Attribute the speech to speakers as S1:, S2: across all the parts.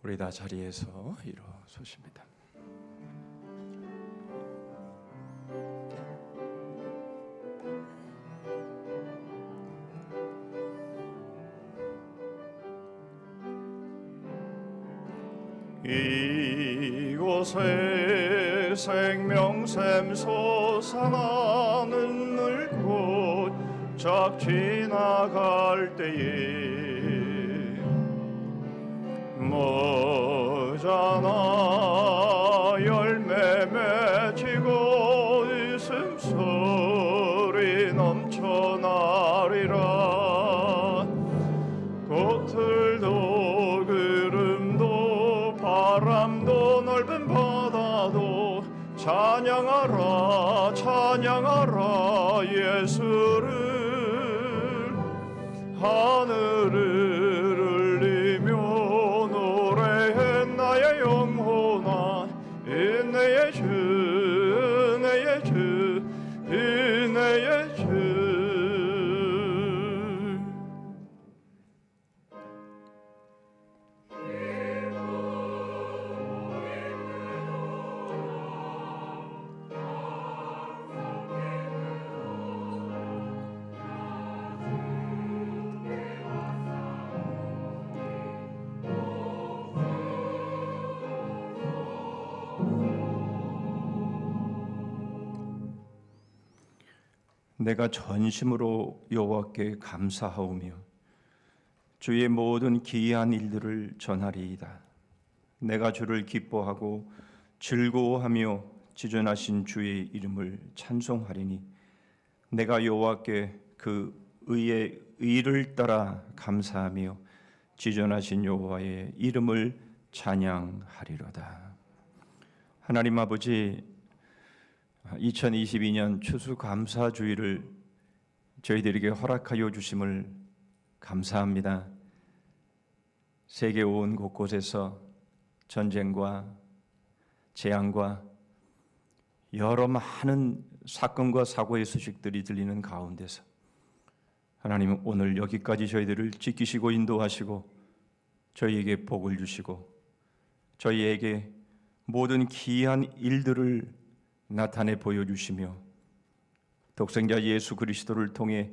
S1: 우리 다 자리에서 일어서십니다.
S2: 이곳에 생명샘 솟아나는 물꽃 쫙 지나갈 때에 머잖아 열매 맺히고 웃음소리 넘쳐나리라. 꽃들도 구름도 바람도 넓은 바다도 찬양하라 찬양하라 예수를. 하늘을 울리며 노래해 나의 영혼아 은혜의 주 은혜의 주 은혜의 주.
S1: 내가 전심으로 여호와께 감사하오며 주의 모든 기이한 일들을 전하리이다. 내가 주를 기뻐하고 즐거워하며 지존하신 주의 이름을 찬송하리니 내가 여호와께 그 의의 의를 따라 감사하며 지존하신 여호와의 이름을 찬양하리로다. 하나님 아버지, 2022년 추수감사주의를 저희들에게 허락하여 주심을 감사합니다. 세계 온 곳곳에서 전쟁과 재앙과 여러 많은 사건과 사고의 소식들이 들리는 가운데서 하나님 오늘 여기까지 저희들을 지키시고 인도하시고 저희에게 복을 주시고 저희에게 모든 기이한 일들을 나타내 보여주시며 독생자 예수 그리스도를 통해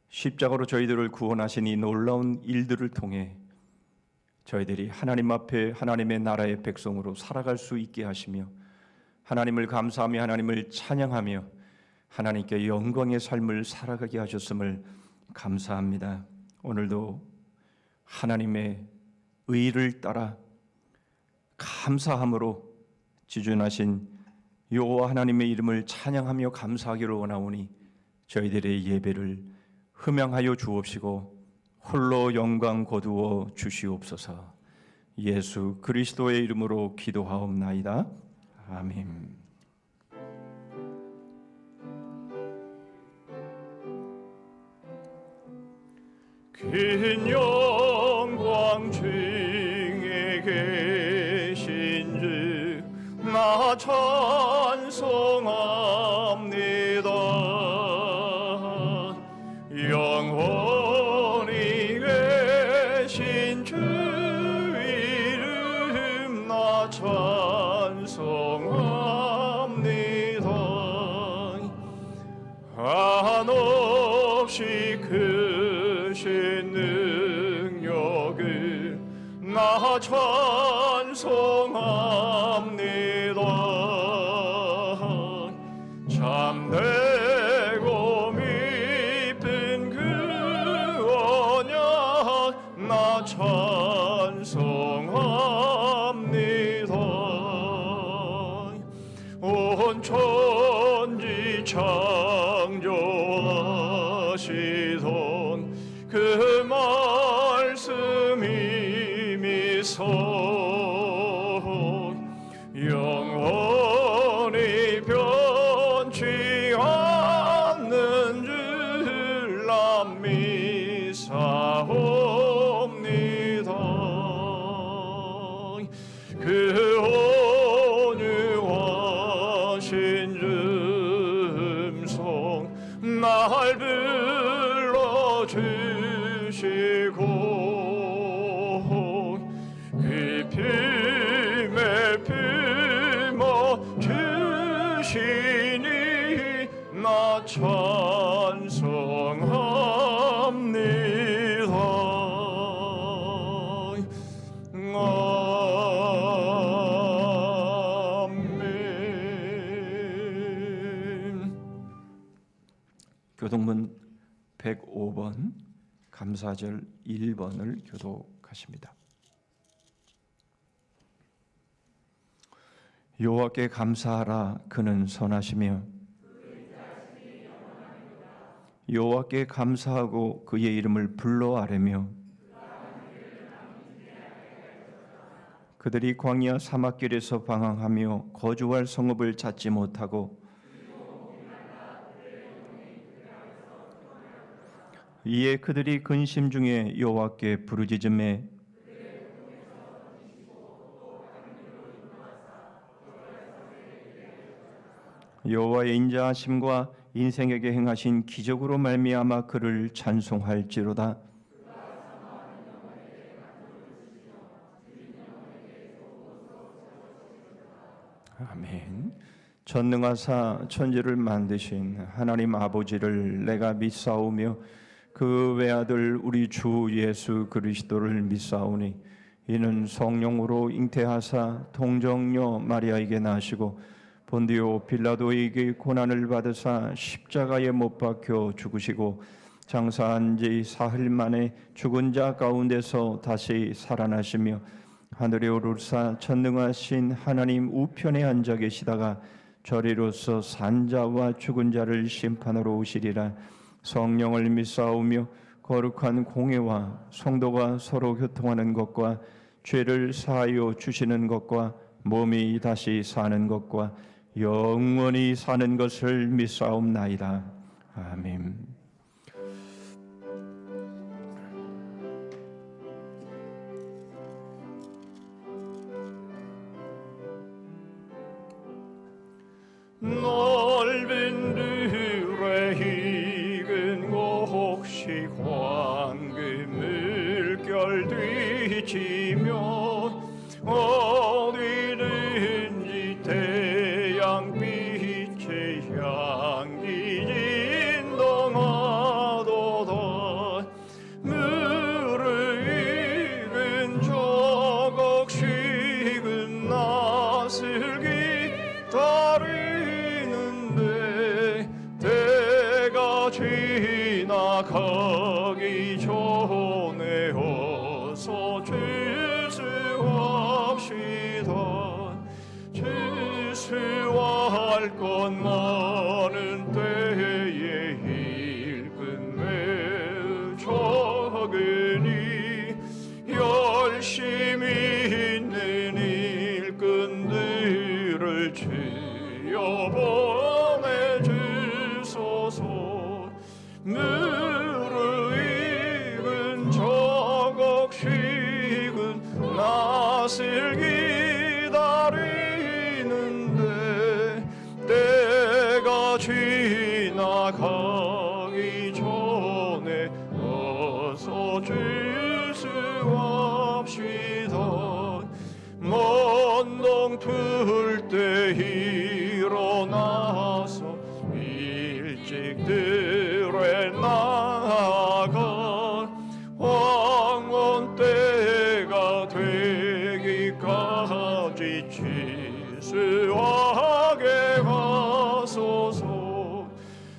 S1: 십자가로 저희들을 구원하신 이 놀라운 일들을 통해 저희들이 하나님 앞에 하나님의 나라의 백성으로 살아갈 수 있게 하시며 하나님을 감사하며 하나님을 찬양하며 하나님께 영광의 삶을 살아가게 하셨음을 감사합니다. 오늘도 하나님의 의를 따라 감사함으로 지존하신 여호와 하나님의 이름을 찬양하며 감사하기를 원하오니 저희들의 예배를 흠양하여 주옵시고 홀로 영광 거두어 주시옵소서. 예수 그리스도의 이름으로 기도하옵나이다. 아멘.
S2: 긴 영광 중에 계신 주 나 찬송합니다. 영원히 계신 주 이름 나 찬송합니다. 한없이 크신 능력을 나 찬송합니다. 참되고 깊은 그 언약 나 찬송합니다. 온 천지 창조하시던 그 말씀이 미소 영원히 변치 않는 줄 압미사옵니다. 그 온유하신 음성 날 불러주시고 깊이 하시니 나 찬송합니다. 아멘.
S1: 교동문 105번 감사절 1번을 교독하십니다. 여호와께 감사하라. 그는 선하시며 여호와께 감사하고 그의 이름을 불러 아뢰며 그들이 광야 사막길에서 방황하며 거주할 성읍을 찾지 못하고 이에 그들이 근심 중에 여호와께 부르짖음에 여호와의 인자하심과 인생에게 행하신 기적으로 말미암아 그를 찬송할지로다. 아멘. 전능하사 천지를 만드신 하나님 아버지를 내가 믿사오며 그 외아들 우리 주 예수 그리스도를 믿사오니 이는 성령으로 잉태하사 동정녀 마리아에게 나시고 본디오 빌라도에게 고난을 받으사 십자가에 못 박혀 죽으시고 장사한 지 사흘 만에 죽은 자 가운데서 다시 살아나시며 하늘에 오르사 전능하신 하나님 우편에 앉아 계시다가 저리로서 산자와 죽은 자를 심판하러 오시리라. 성령을 믿사오며 거룩한 공회와 성도가 서로 교통하는 것과 죄를 사하여 주시는 것과 몸이 다시 사는 것과 영원히 사는 것을 믿사옵나이다. 아멘.
S2: 넓은 들의 익은 곡식 황금 물결 뒤지며 어디든지 태양빛의 향기 진동하도다. 무르익은 조각식은 낯을 기다리는데 때가 지나가기 전에 어서 질수합시다. 질수할 것 많은 때에 일꾼 매우 적으니 열심히 있는 일꾼들을 주여 보내주소서. 무르익은 저곡식은 낯을 기다리는데 때가 지나가기 전에 어서 질수합시다. 먼동 틀 때 일어나서 일찍 들에 나가 황혼 때가 되기까지 질수하게 하소서.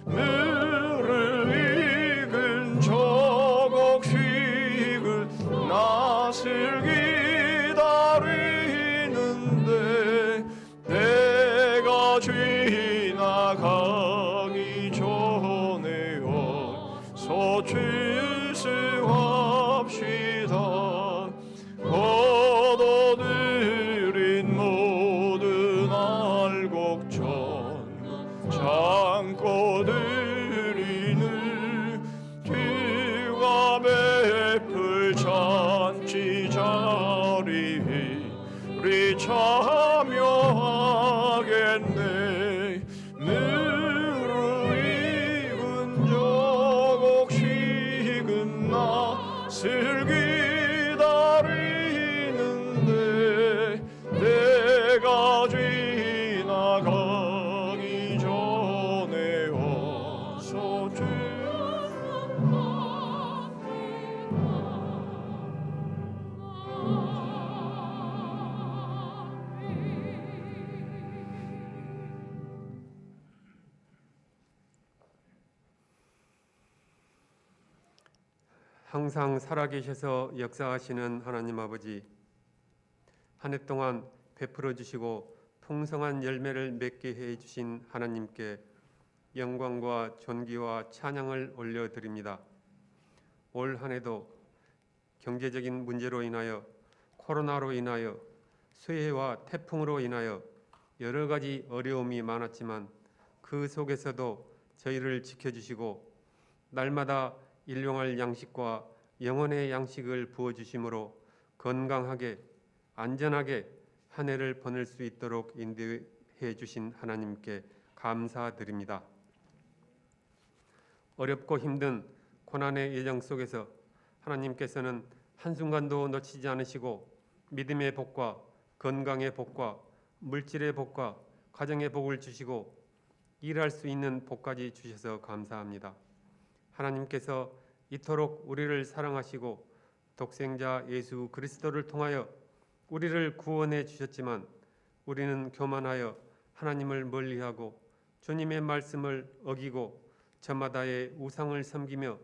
S2: 무르익은 저곡식은 낯을 기다리는데 때가 지나가기 전에 어서 질수합시다. 얻어들인 모든 알곡 전부 창고 드리는 주가 베풀 잔치 자
S3: 항상 살아계셔서 역사하시는 하나님 아버지, 한 해 동안 베풀어 주시고 풍성한 열매를 맺게 해 주신 하나님께 영광과 존귀와 찬양을 올려드립니다. 올 한 해도 경제적인 문제로 인하여, 코로나로 인하여, 수해와 태풍으로 인하여 여러 가지 어려움이 많았지만 그 속에서도 저희를 지켜주시고 날마다 일용할 양식과 영혼의 양식을 부어주심으로 건강하게 안전하게 한 해를 보낼 수 있도록 인도해 주신 하나님께 감사드립니다. 어렵고 힘든 고난의 여정 속에서 하나님께서는 한순간도 놓치지 않으시고 믿음의 복과 건강의 복과 물질의 복과 가정의 복을 주시고 일할 수 있는 복까지 주셔서 감사합니다. 하나님께서 이토록 우리를 사랑하시고 독생자 예수 그리스도를 통하여 우리를 구원해 주셨지만 우리는 교만하여 하나님을 멀리하고 주님의 말씀을 어기고 저마다의 우상을 섬기며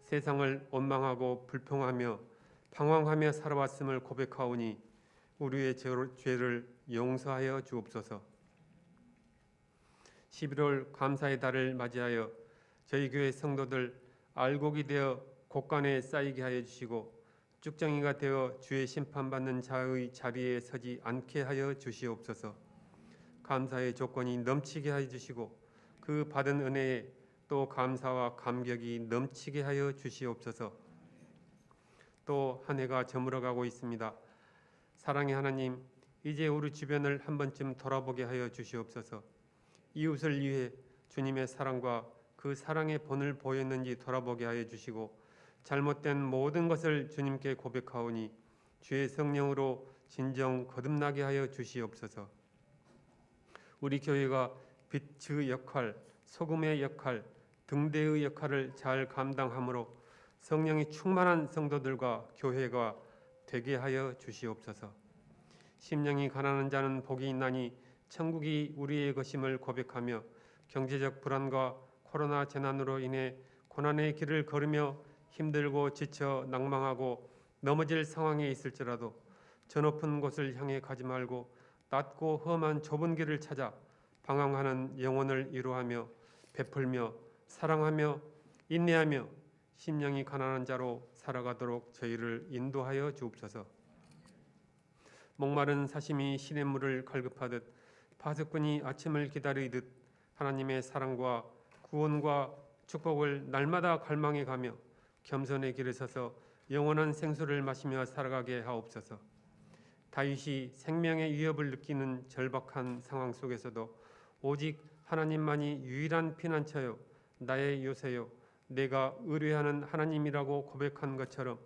S3: 세상을 원망하고 불평하며 방황하며 살아왔음을 고백하오니 우리의 죄를 용서하여 주옵소서. 11월 감사의 달을 맞이하여 저희 교회 성도들 알곡이 되어 곳간에 쌓이게 하여 주시고 쭉정이가 되어 주의 심판받는 자의 자리에 서지 않게 하여 주시옵소서. 감사의 조건이 넘치게 하여 주시고 그 받은 은혜에 또 감사와 감격이 넘치게 하여 주시옵소서. 또 한 해가 저물어가고 있습니다. 사랑의 하나님, 이제 우리 주변을 한 번쯤 돌아보게 하여 주시옵소서. 이웃을 위해 주님의 사랑과 그 사랑의 본을 보였는지 돌아보게 하여 주시고 잘못된 모든 것을 주님께 고백하오니 주의 성령으로 진정 거듭나게 하여 주시옵소서. 우리 교회가 빛의 역할, 소금의 역할, 등대의 역할을 잘 감당하므로 성령이 충만한 성도들과 교회가 되게 하여 주시옵소서. 심령이 가난한 자는 복이 있나니 천국이 우리의 것임을 고백하며 경제적 불안과 코로나 재난으로 인해 고난의 길을 걸으며 힘들고 지쳐 낭망하고 넘어질 상황에 있을지라도 저 높은 곳을 향해 가지 말고 낮고 험한 좁은 길을 찾아 방황하는 영혼을 위로하며 베풀며 사랑하며 인내하며 심령이 가난한 자로 살아가도록 저희를 인도하여 주옵소서. 목마른 사심이 시냇물을 갈급하듯 파수꾼이 아침을 기다리듯 하나님의 사랑과 구원과 축복을 날마다 갈망해 가며 겸손의 길에 서서 영원한 생수를 마시며 살아가게 하옵소서. 다윗이 생명의 위협을 느끼는 절박한 상황 속에서도 오직 하나님만이 유일한 피난처요 나의 요새요 내가 의뢰하는 하나님이라고 고백한 것처럼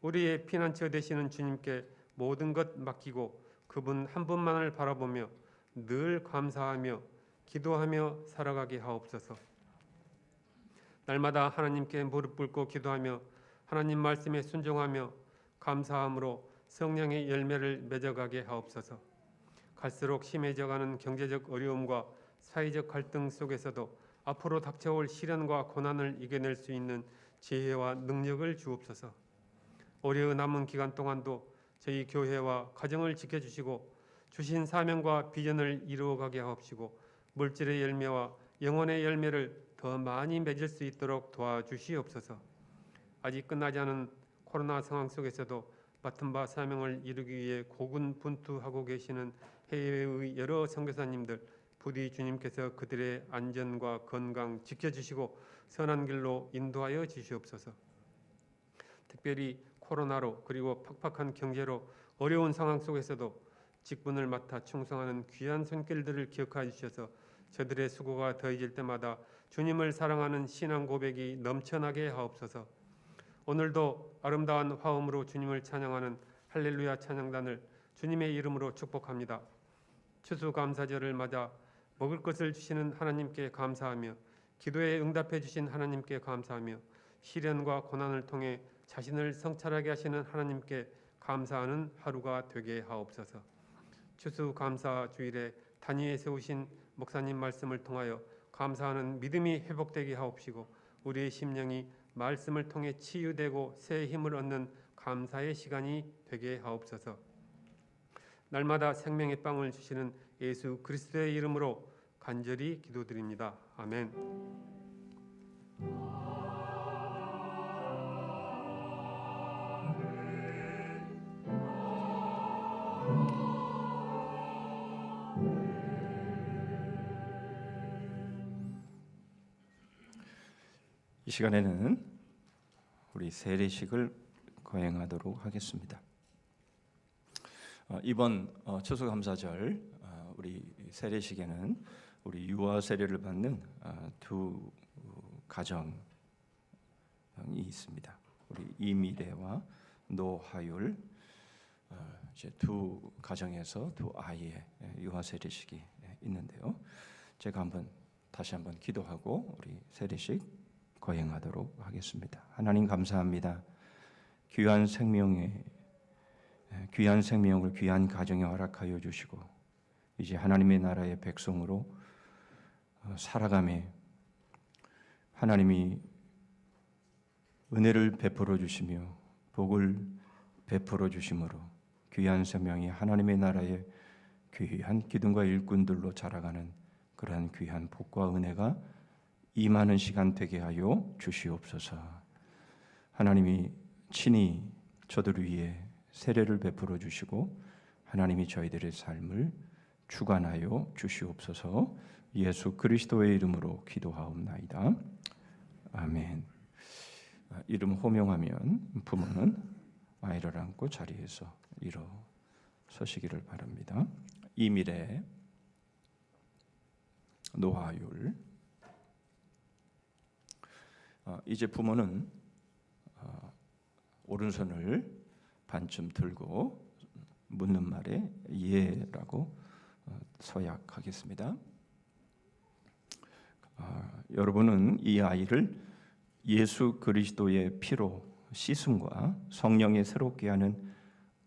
S3: 우리의 피난처 되시는 주님께 모든 것 맡기고 그분 한 분만을 바라보며 늘 감사하며 기도하며 살아가게 하옵소서. 날마다 하나님께 무릎 꿇고 기도하며 하나님 말씀에 순종하며 감사함으로 성령의 열매를 맺어가게 하옵소서. 갈수록 심해져가는 경제적 어려움과 사회적 갈등 속에서도 앞으로 닥쳐올 시련과 고난을 이겨낼 수 있는 지혜와 능력을 주옵소서. 올해의 남은 기간 동안도 저희 교회와 가정을 지켜주시고 주신 사명과 비전을 이루어가게 하옵시고 물질의 열매와 영혼의 열매를 더 많이 맺을 수 있도록 도와주시옵소서. 아직 끝나지 않은 코로나 상황 속에서도 맡은 바 사명을 이루기 위해 고군분투하고 계시는 해외의 여러 선교사님들 부디 주님께서 그들의 안전과 건강 지켜주시고 선한 길로 인도하여 주시옵소서. 특별히 코로나로 그리고 팍팍한 경제로 어려운 상황 속에서도 직분을 맡아 충성하는 귀한 손길들을 기억하여 주셔서 저들의 수고가 더해질 때마다 주님을 사랑하는 신앙 고백이 넘쳐나게 하옵소서. 오늘도 아름다운 화음으로 주님을 찬양하는 할렐루야 찬양단을 주님의 이름으로 축복합니다. 추수감사절을 맞아 먹을 것을 주시는 하나님께 감사하며 기도에 응답해 주신 하나님께 감사하며 시련과 고난을 통해 자신을 성찰하게 하시는 하나님께 감사하는 하루가 되게 하옵소서. 추수감사 주일에 단위에 세우신 목사님 말씀을 통하여 감사하는 믿음이 회복되게 하옵시고 우리의 심령이 말씀을 통해 치유되고 새 힘을 얻는 감사의 시간이 되게 하옵소서. 날마다 생명의 빵을 주시는 예수 그리스도의 이름으로 간절히 기도드립니다. 아멘.
S1: 이 시간에는 우리 세례식을 거행하도록 하겠습니다. 이번 추수감사절 우리 세례식에는 우리 유아 세례를 받는 두 가정이 있습니다. 우리 이미래와 노하율 이제 두 가정에서 두 아이의 유아 세례식이 있는데요. 제가 다시 한번 기도하고 우리 세례식 거행하도록 하겠습니다. 하나님 감사합니다. 귀한 생명을 귀한 가정에 허락하여 주시고 이제 하나님의 나라의 백성으로 살아가매 하나님이 은혜를 베풀어 주시며 복을 베풀어 주심으로 귀한 생명이 하나님의 나라의 귀한 기둥과 일꾼들로 자라가는 그러한 귀한 복과 은혜가 임하는 시간 되게 하여 주시옵소서. 하나님이 친히 저들 위에 세례를 베풀어 주시고 하나님이 저희들의 삶을 주관하여 주시옵소서. 예수 그리스도의 이름으로 기도하옵나이다. 아멘. 이름 호명하면 부모는 아이를 안고 자리에서 일어서시기를 바랍니다. 이미래, 노하율. 이제 부모는 오른손을 반쯤 들고 묻는 말에 예라고 서약하겠습니다. 여러분은 이 아이를 예수 그리스도의 피로 씻음과 성령의 새롭게 하는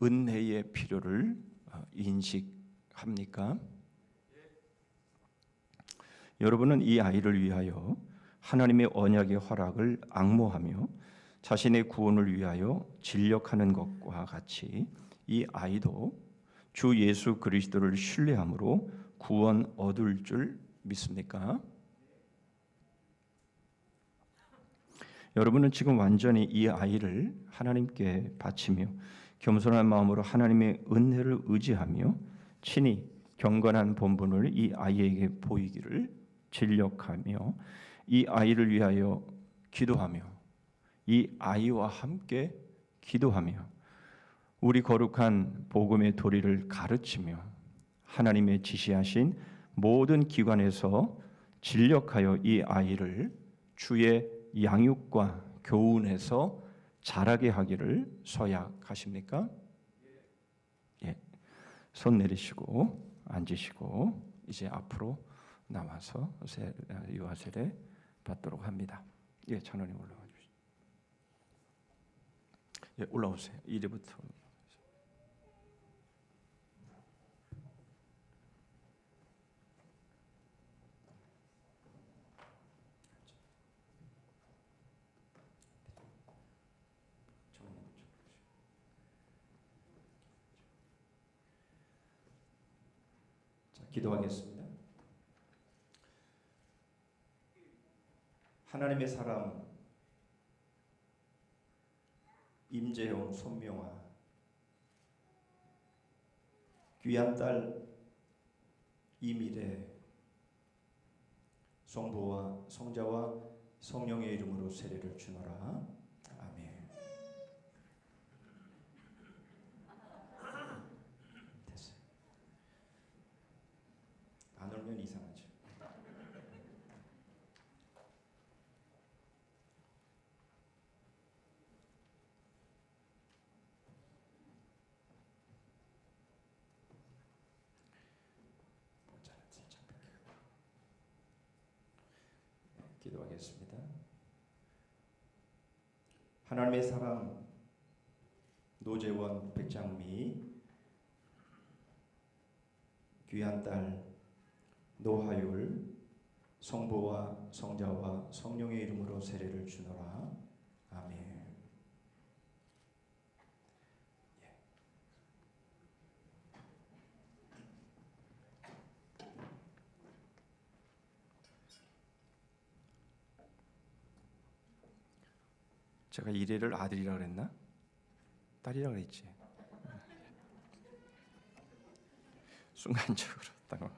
S1: 은혜의 필요를 인식합니까? 여러분은 이 아이를 위하여 하나님의 언약의 허락을 앙모하며 자신의 구원을 위하여 진력하는 것과 같이 이 아이도 주 예수 그리스도를 신뢰함으로 구원 얻을 줄 믿습니까? 여러분은 지금 완전히 이 아이를 하나님께 바치며 겸손한 마음으로 하나님의 은혜를 의지하며 친히 경건한 본분을 이 아이에게 보이기를 진력하며 이 아이를 위하여 기도하며 이 아이와 함께 기도하며 우리 거룩한 복음의 도리를 가르치며 하나님의 지시하신 모든 기관에서 진력하여 이 아이를 주의 양육과 교훈에서 자라게 하기를 서약하십니까? 예. 손 내리시고 앉으시고 이제 앞으로 나와서 유아 세례 받도록 합니다. 예, 찬원님 올라와 주시죠. 예, 올라오세요. 이제부터. 자, 기도하겠습니다. 하나님의 사람 임재용 손명아 귀한 딸 이미래 성부와 성자와 성령의 이름으로 세례를 주노라. 아멘. 됐어요. 안 울면 이상하죠. 기도하겠습니다. 하나님의 사랑 노재원 백장미 귀한 딸 노하율 성부와 성자와 성령의 이름으로 세례를 주노라. 아멘. 제가 이래를 아들이라 그랬나? 딸이라 그랬지. 순간적으로 당황.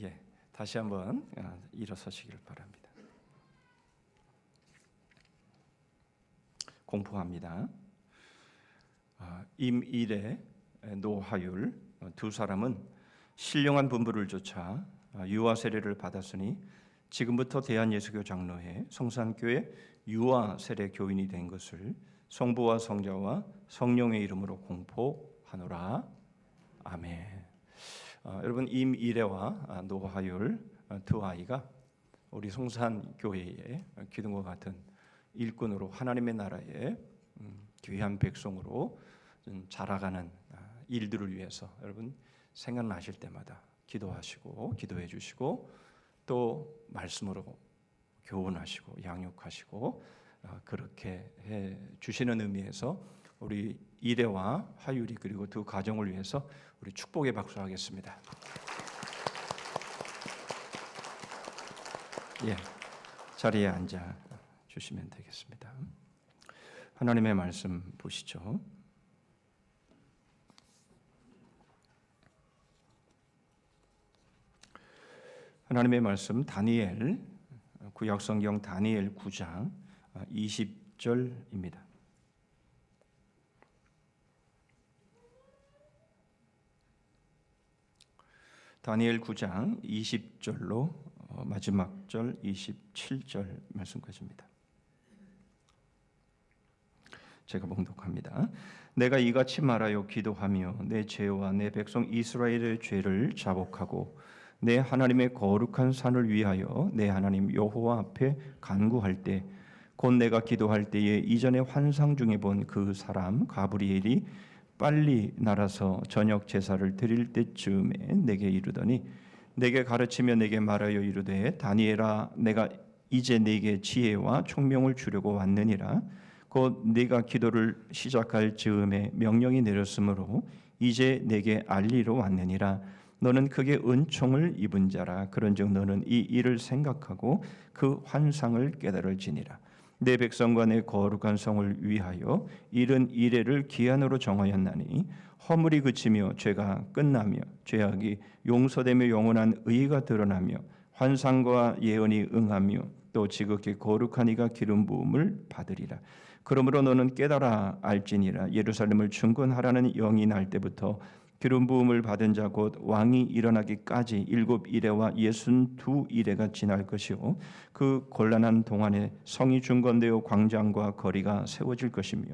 S1: 예, 다시 한번 일어서시기를 바랍니다. 공포합니다. 임일의 노하율 두 사람은 신령한 분부를 좇아 유아 세례를 받았으니 지금부터 대한예수교 장로회 성산교회 유아 세례 교인이 된 것을 성부와 성자와 성령의 이름으로 공포하노라. 아멘. 여러분 임일애와 노하율 두 아이가 우리 성산교회의 기둥과 같은 일꾼으로 하나님의 나라의 귀한 백성으로 자라가는 일들을 위해서 여러분 생각나실 때마다 기도하시고 기도해 주시고 또 말씀으로 교훈하시고 양육하시고 그렇게 해 주시는 의미에서 우리 이래와 하율이 그리고 두 가정을 위해서 우리 축복의 박수 하겠습니다. 예, 자리에 앉아 주시면 되겠습니다. 하나님의 말씀 보시죠. 하나님의 말씀 다니엘 구약성경 다니엘 9장 20절입니다. 다니엘 9장 20절로 마지막 절 27절 말씀까지입니다. 제가 봉독합니다. 내가 이같이 말하여 기도하며 내 죄와 내 백성 이스라엘의 죄를 자복하고 내 하나님의 거룩한 산을 위하여 내 하나님 여호와 앞에 간구할 때 곧 내가 기도할 때에 이전에 환상 중에 본 그 사람 가브리엘이 빨리 날아서 저녁 제사를 드릴 때쯤에 내게 이르더니 내게 가르치며 내게 말하여 이르되 다니엘아 내가 이제 네게 지혜와 총명을 주려고 왔느니라. 곧 네가 기도를 시작할 즈음에 명령이 내렸으므로 이제 내게 알리러 왔느니라. 너는 크게 은총을 입은 자라. 그런즉 너는 이 일을 생각하고 그 환상을 깨달을지니라. 내 백성과 내 거룩한 성을 위하여 이른 이래를 기한으로 정하였나니 허물이 그치며 죄가 끝나며 죄악이 용서되며 영원한 의가 드러나며 환상과 예언이 응하며 또 지극히 거룩한 이가 기름 부음을 받으리라. 그러므로 너는 깨달아 알지니라. 예루살렘을 중건하라는 영이 날 때부터 기름 부음을 받은 자 곧 왕이 일어나기까지 7 이레와 62 이레가 지날 것이요 그 곤란한 동안에 성이 중건되어 광장과 거리가 세워질 것이며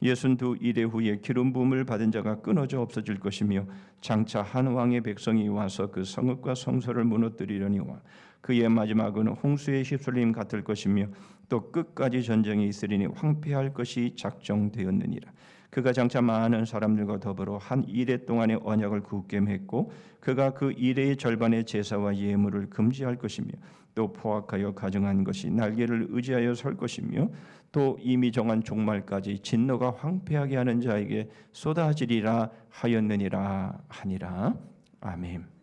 S1: 62 이레 후에 기름 부음을 받은 자가 끊어져 없어질 것이며 장차 한 왕의 백성이 와서 그 성읍과 성소를 무너뜨리려니와 그의 마지막은 홍수의 휩쓸림 같을 것이며 또 끝까지 전쟁이 있으리니 황폐할 것이 작정되었느니라. 그가 장차 많은 사람들과 더불어 한 이레 동안의 언약을 굳게 맺고 그가 그 이레의 절반의 제사와 예물을 금지할 것이며 또 포악하여 가증한 것이 날개를 의지하여 설 것이며 또 이미 정한 종말까지 진노가 황폐하게 하는 자에게 쏟아지리라 하였느니라 하니라. 아멘.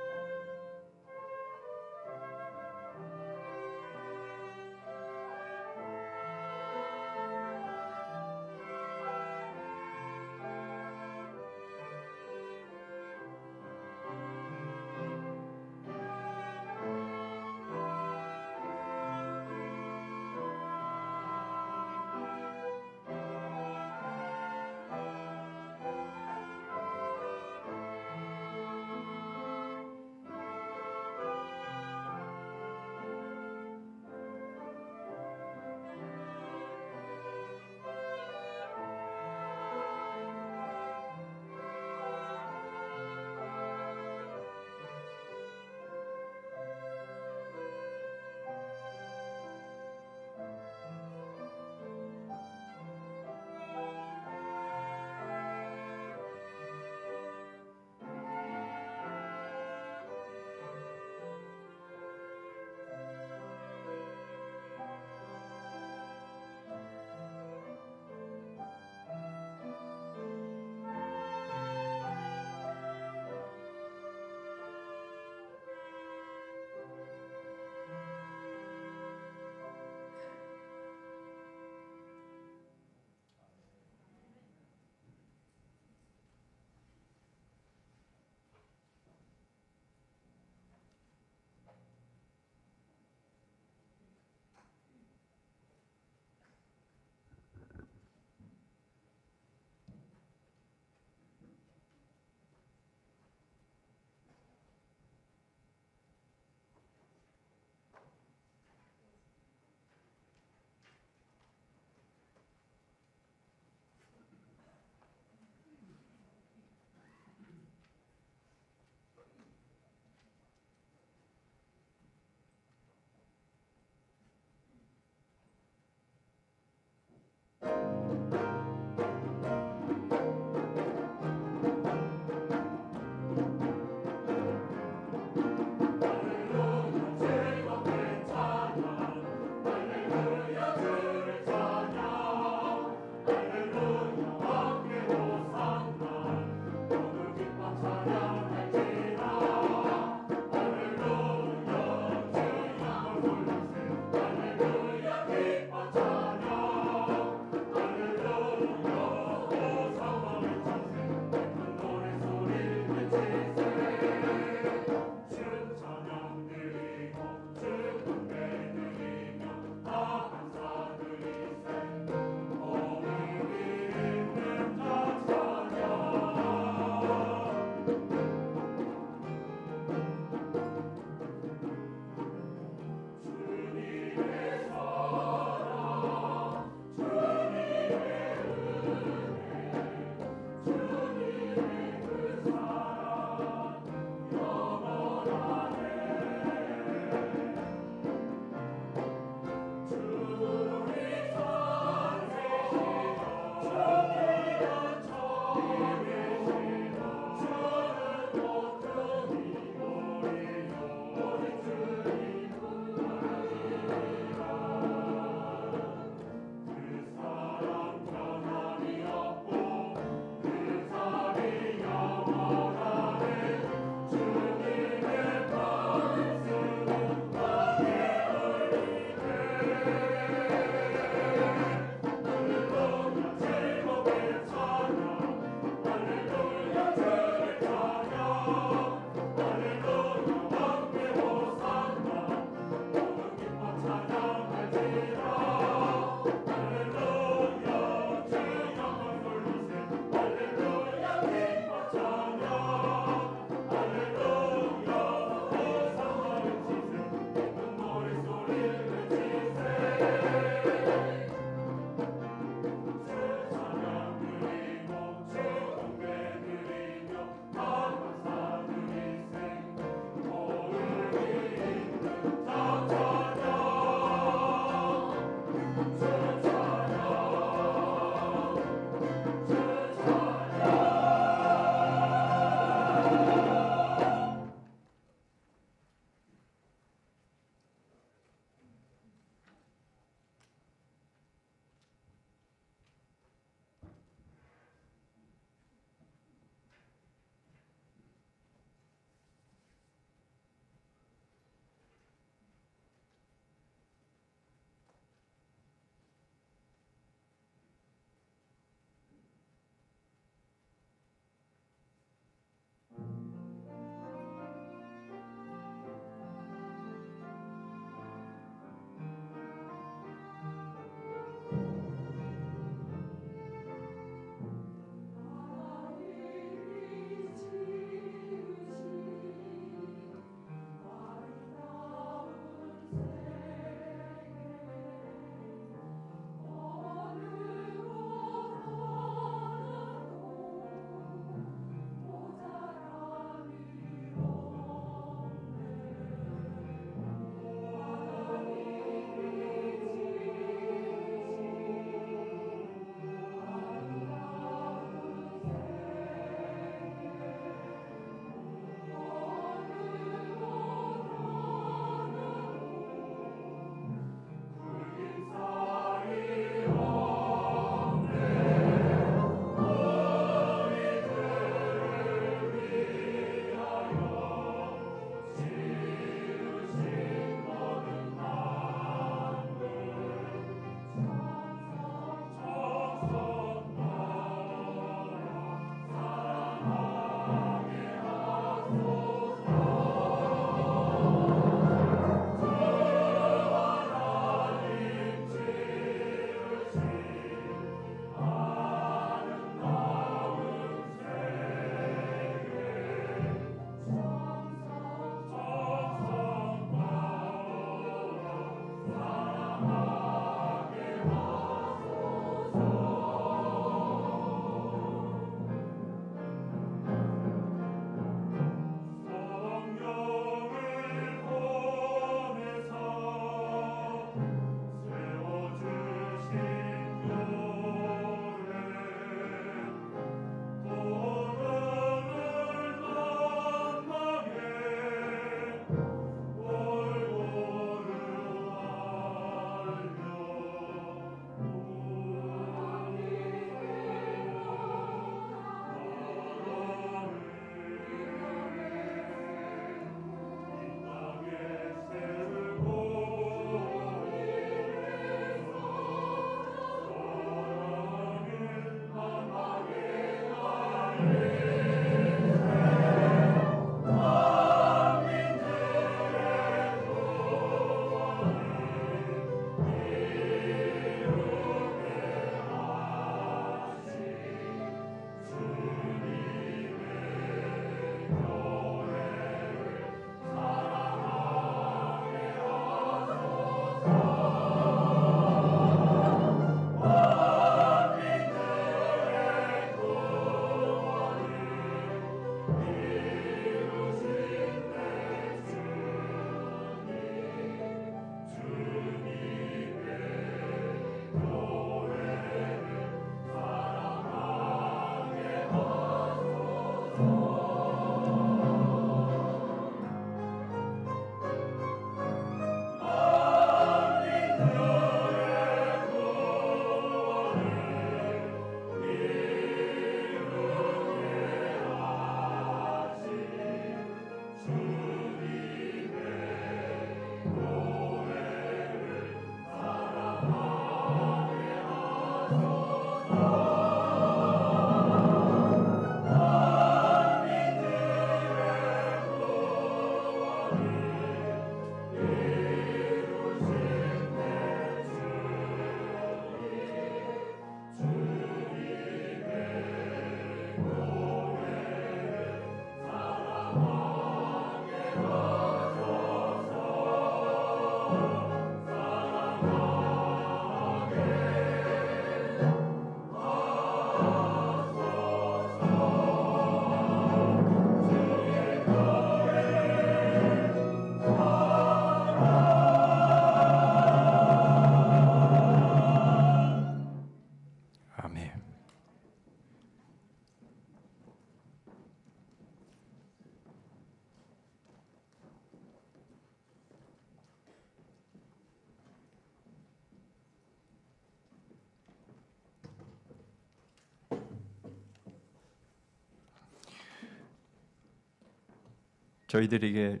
S1: 저희들에게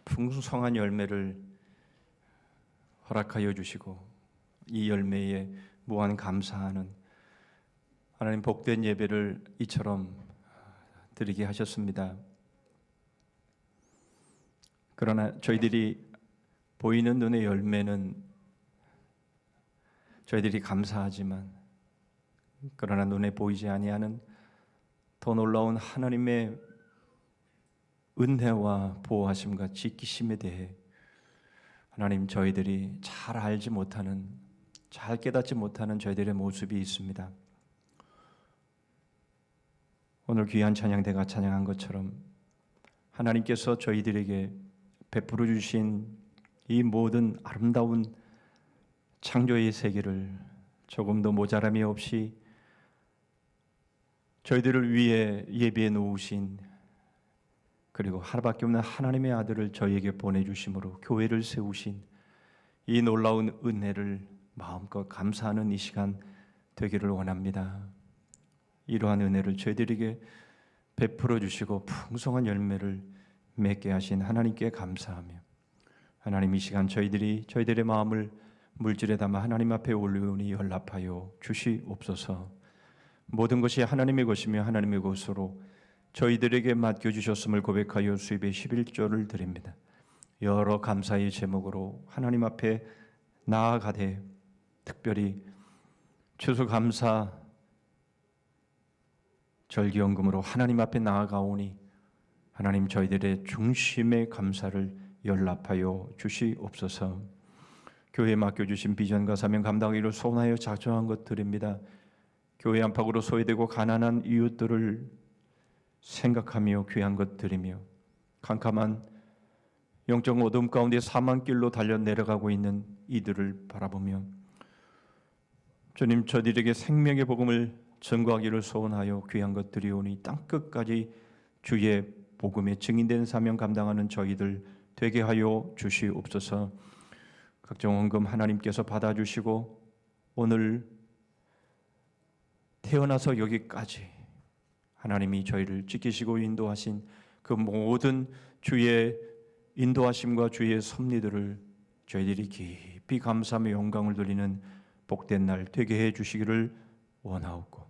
S1: 풍성한 열매를 허락하여 주시고 이 열매에 무한 감사하는 하나님 복된 예배를 이처럼 드리게 하셨습니다. 그러나 저희들이 보이는 눈의 열매는 저희들이 감사하지만 그러나 눈에 보이지 아니하는 더 놀라운 하나님의 은혜와 보호하심과 지키심에 대해 하나님 저희들이 잘 알지 못하는, 잘 깨닫지 못하는 저희들의 모습이 있습니다. 오늘 귀한 찬양대가 찬양한 것처럼 하나님께서 저희들에게 베풀어 주신 이 모든 아름다운 창조의 세계를 조금도 모자람이 없이 저희들을 위해 예비해 놓으신, 그리고 하나밖에 없는 하나님의 아들을 저희에게 보내주심으로 교회를 세우신 이 놀라운 은혜를 마음껏 감사하는 이 시간 되기를 원합니다. 이러한 은혜를 저희들에게 베풀어 주시고 풍성한 열매를 맺게 하신 하나님께 감사하며, 하나님 이 시간 저희들의 마음을 물질에 담아 하나님 앞에 올리오니 연락하여 주시옵소서. 모든 것이 하나님의 것이며 하나님의 것으로 저희들에게 맡겨주셨음을 고백하여 수입의 11조를 드립니다. 여러 감사의 제목으로 하나님 앞에 나아가되, 특별히 추수감사 절기연금으로 하나님 앞에 나아가오니 하나님 저희들의 중심의 감사를 연락하여 주시옵소서. 교회에 맡겨주신 비전과 사명 감당하기를 소원하여 작정한 것 드립니다. 교회 안팎으로 소외되고 가난한 이웃들을 생각하며 귀한 것 드리며, 캄캄한 영적 어둠 가운데 사망길로 달려 내려가고 있는 이들을 바라보며 주님 저들에게 생명의 복음을 전거하기를 소원하여 귀한 것 드리오니 땅끝까지 주의 복음에 증인된 사명 감당하는 저희들 되게 하여 주시옵소서. 각종 헌금 하나님께서 받아주시고 오늘 태어나서 여기까지 하나님이 저희를 지키시고 인도하신 그 모든 주의 인도하심과 주의 섭리들을 저희들이 깊이 감사하며 영광을 돌리는 복된 날 되게 해 주시기를 원하옵고,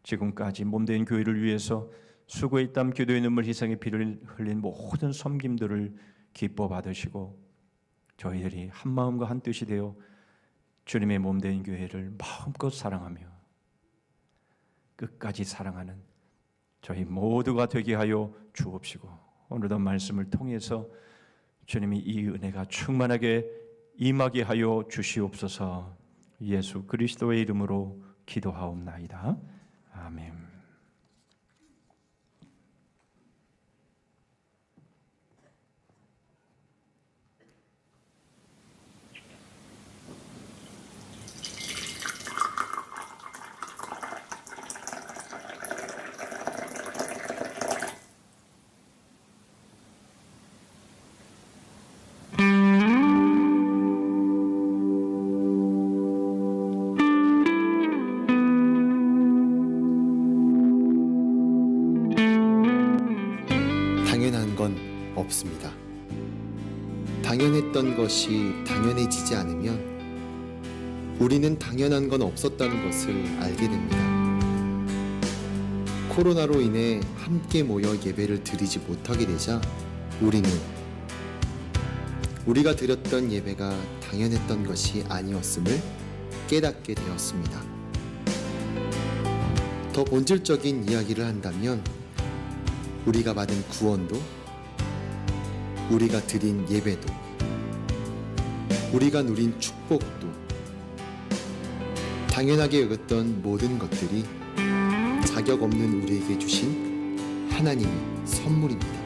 S1: 지금까지 몸된 교회를 위해서 수고의 땀, 기도의 눈물, 희생의 피를 흘린 모든 섬김들을 기뻐 받으시고 저희들이 한 마음과 한 뜻이 되어 주님의 몸된 교회를 마음껏 사랑하며 끝까지 사랑하는 저희 모두가 되게 하여 주옵시고, 오늘도 말씀을 통해서 주님이 이 은혜가 충만하게 임하게 하여 주시옵소서. 예수 그리스도의 이름으로 기도하옵나이다. 아멘.
S4: 당연한 건 없습니다. 당연했던 것이 당연해지지 않으면 우리는 당연한 건 없었다는 것을 알게 됩니다. 코로나로 인해 함께 모여 예배를 드리지 못하게 되자 우리는 우리가 드렸던 예배가 당연했던 것이 아니었음을 깨닫게 되었습니다. 더 본질적인 이야기를 한다면 우리가 받은 구원도, 우리가 드린 예배도, 우리가 누린 축복도, 당연하게 여겼던 모든 것들이 자격 없는 우리에게 주신 하나님의 선물입니다.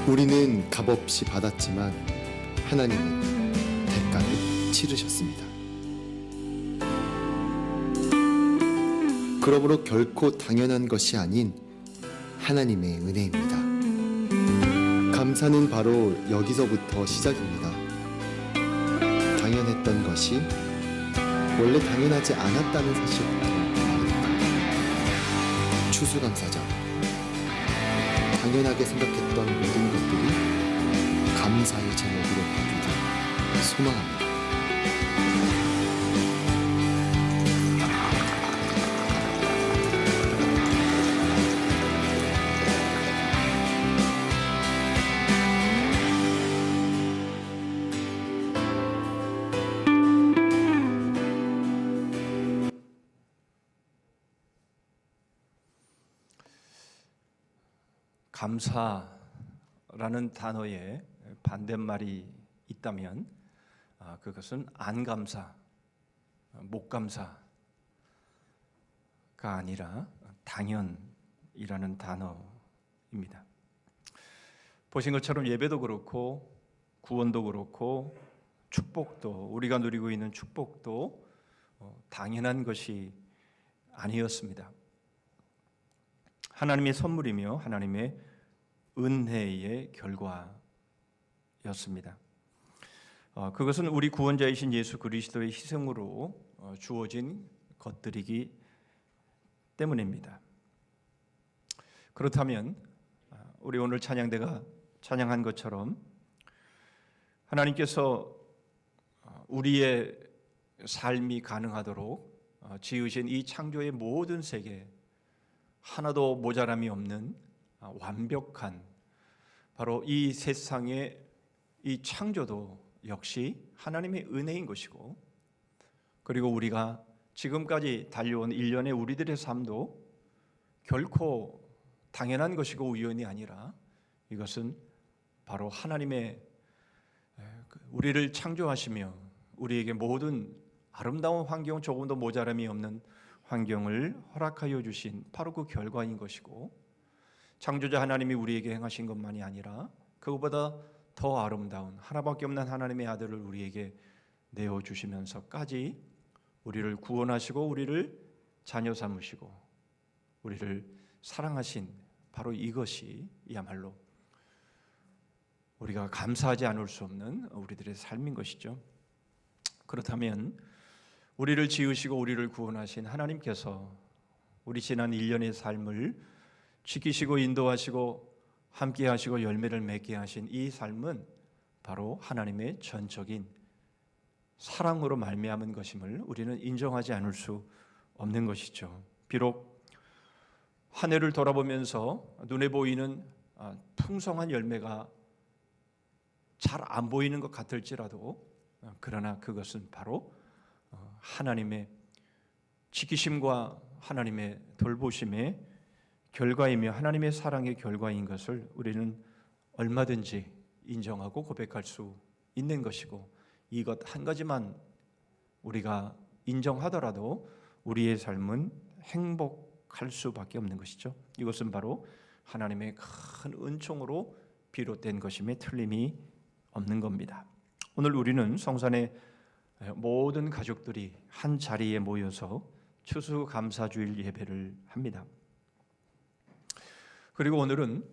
S4: 우리는 값없이 받았지만 하나님은 대가를 치르셨습니다. 그러므로 결코 당연한 것이 아닌 하나님의 은혜입니다. 감사는 바로 여기서부터 시작입니다. 당연했던 것이 원래 당연하지 않았다는 사실부터 말입니다. 추수감사절, 당연하게 생각했던 모든 것들이 감사의 제목으로 바뀌길 소망합니다.
S1: 감사라는 단어에 반대말이 있다면 그것은 안 감사, 못 감사가 아니라 당연이라는 단어입니다. 보신 것처럼 예배도 그렇고 구원도 그렇고 축복도, 우리가 누리고 있는 축복도 당연한 것이 아니었습니다. 하나님의 선물이며 하나님의 은혜의 결과였습니다. 그것은 우리 구원자이신 예수 그리스도의 희생으로 주어진 것들이기 때문입니다. 그렇다면 우리 오늘 찬양대가 찬양한 것처럼 하나님께서 우리의 삶이 가능하도록 지으신 이 창조의 모든 세계, 하나도 모자람이 없는 완벽한 바로 이 세상의 이 창조도 역시 하나님의 은혜인 것이고, 그리고 우리가 지금까지 달려온 일련의 우리들의 삶도 결코 당연한 것이고 우연이 아니라 이것은 바로 하나님의 우리를 창조하시며 우리에게 모든 아름다운 환경, 조금도 모자람이 없는 환경을 허락하여 주신 바로 그 결과인 것이고, 창조자 하나님이 우리에게 행하신 것만이 아니라 그것보다 더 아름다운 하나밖에 없는 하나님의 아들을 우리에게 내어주시면서까지 우리를 구원하시고 우리를 자녀 삼으시고 우리를 사랑하신 바로 이것이 야말로 우리가 감사하지 않을 수 없는 우리들의 삶인 것이죠. 그렇다면 우리를 지으시고 우리를 구원하신 하나님께서 우리 지난 1년의 삶을 지키시고 인도하시고 함께 하시고 열매를 맺게 하신 이 삶은 바로 하나님의 전적인 사랑으로 말미암은 것임을 우리는 인정하지 않을 수 없는 것이죠. 비록 한 해를 돌아보면서 눈에 보이는 풍성한 열매가 잘 안 보이는 것 같을지라도 그러나 그것은 바로 하나님의 지키심과 하나님의 돌보심의 결과이며 하나님의 사랑의 결과인 것을 우리는 얼마든지 인정하고 고백할 수 있는 것이고, 이것 한 가지만 우리가 인정하더라도 우리의 삶은 행복할 수밖에 없는 것이죠. 이것은 바로 하나님의 큰 은총으로 비롯된 것임에 틀림이 없는 겁니다. 오늘 우리는 성산의 모든 가족들이 한 자리에 모여서 추수감사주일 예배를 합니다. 그리고 오늘은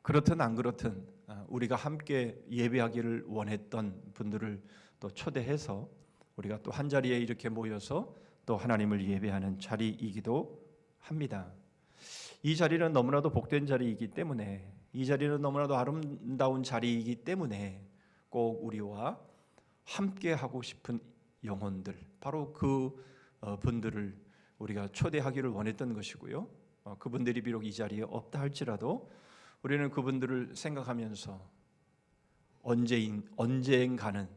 S1: 그렇든 안 그렇든 우리가 함께 예배하기를 원했던 분들을 또 초대해서 우리가 또 한 자리에 이렇게 모여서 또 하나님을 예배하는 자리이기도 합니다. 이 자리는 너무나도 복된 자리이기 때문에, 이 자리는 너무나도 아름다운 자리이기 때문에 꼭 우리와 함께 하고 싶은 영혼들, 바로 그 분들을 우리가 초대하기를 원했던 것이고요. 그분들이 비록 이 자리에 없다 할지라도 우리는 그분들을 생각하면서 언젠가는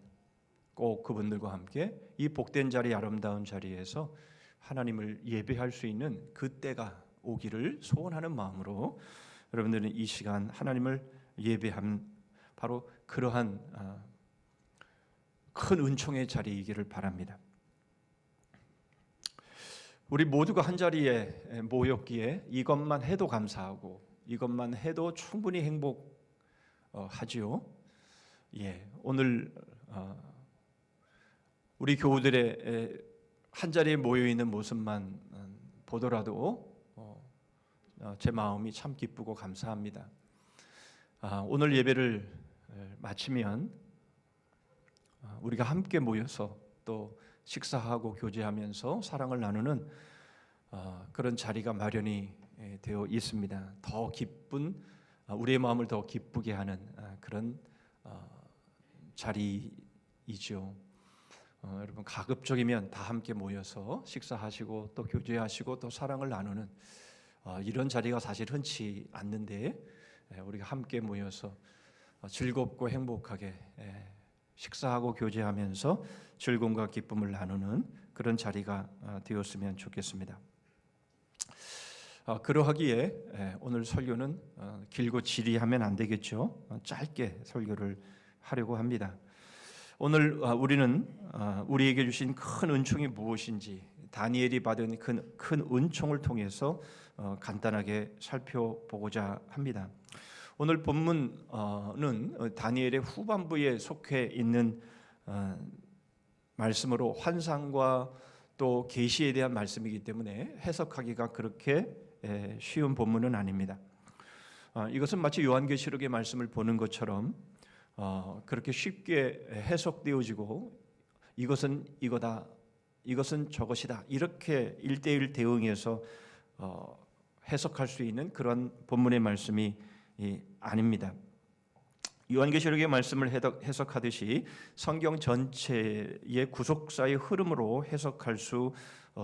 S1: 꼭 그분들과 함께 이 복된 자리, 아름다운 자리에서 하나님을 예배할 수 있는 그때가 오기를 소원하는 마음으로 여러분들은 이 시간 하나님을 예배한 바로 그러한 큰 은총의 자리이기를 바랍니다. 우리 모두가 한 자리에 모였기에 이것만 해도 감사하고 이것만 해도 충분히 행복하지요. 오늘 우리 교우들의 한 자리에 모여 있는 모습만 보더라도 제 마음이 참 기쁘고 감사합니다. 오늘 예배를 마치면 우리가 함께 모여서 또 식사하고 교제하면서 사랑을 나누는 그런 자리가 마련이 되어 있습니다. 더 기쁜 우리의 마음을 더 기쁘게 하는 그런 자리이죠. 여러분 가급적이면 다 함께 모여서 식사하시고 또 교제하시고 또 사랑을 나누는 이런 자리가 사실 흔치 않는데 우리가 함께 모여서 즐겁고 행복하게 식사하고 교제하면서 즐거움과 기쁨을 나누는 그런 자리가 되었으면 좋겠습니다. 그러하기에 오늘 설교는 길고 지리하면 안 되겠죠. 짧게 설교를 하려고 합니다. 오늘 우리는 우리에게 주신 큰 은총이 무엇인지 다니엘이 받은 큰 은총을 통해서 간단하게 살펴보고자 합니다. 오늘 본문은 다니엘의 후반부에 속해 있는 말씀으로 환상과 또 계시에 대한 말씀이기 때문에 해석하기가 그렇게 쉬운 본문은 아닙니다. 이것은 마치 요한계시록의 말씀을 보는 것처럼 그렇게 쉽게 해석되어지고 이것은 이거다, 이것은 저것이다 이렇게 1대1 대응해서 해석할 수 있는 그런 본문의 말씀이 아닙니다. 요한계시록의 말씀을 해석하듯이 성경 전체의 구속사의 흐름으로 해석할 수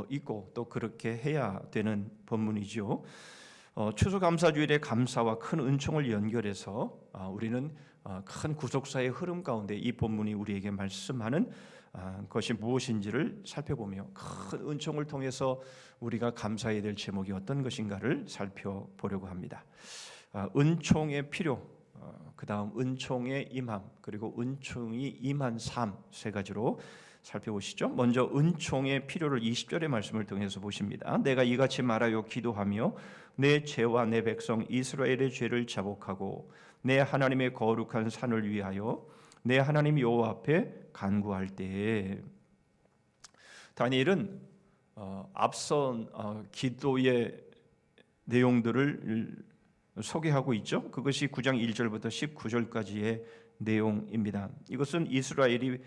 S1: 있고 또 그렇게 해야 되는 본문이죠. 추수감사주일의 감사와 큰 은총을 연결해서 우리는 큰 구속사의 흐름 가운데 이 본문이 우리에게 말씀하는 것이 무엇인지를 살펴보며 큰 은총을 통해서 우리가 감사해야 될 제목이 어떤 것인가를 살펴보려고 합니다. 은총의 필요, 그 다음 은총의 임함, 그리고 은총이 임한 삶 세 가지로 살펴보시죠. 먼저 은총의 필요를 20절의 말씀을 통해서 보십니다. 내가 이같이 말하여 기도하며 내 죄와 내 백성 이스라엘의 죄를 자복하고 내 하나님의 거룩한 산을 위하여 내 하나님 여호와 앞에 간구할 때에 다니엘은 앞선 기도의 내용들을 소개하고 있죠. 그것이 9장 1절부터 19절까지의 내용입니다. 이것은 이스라엘이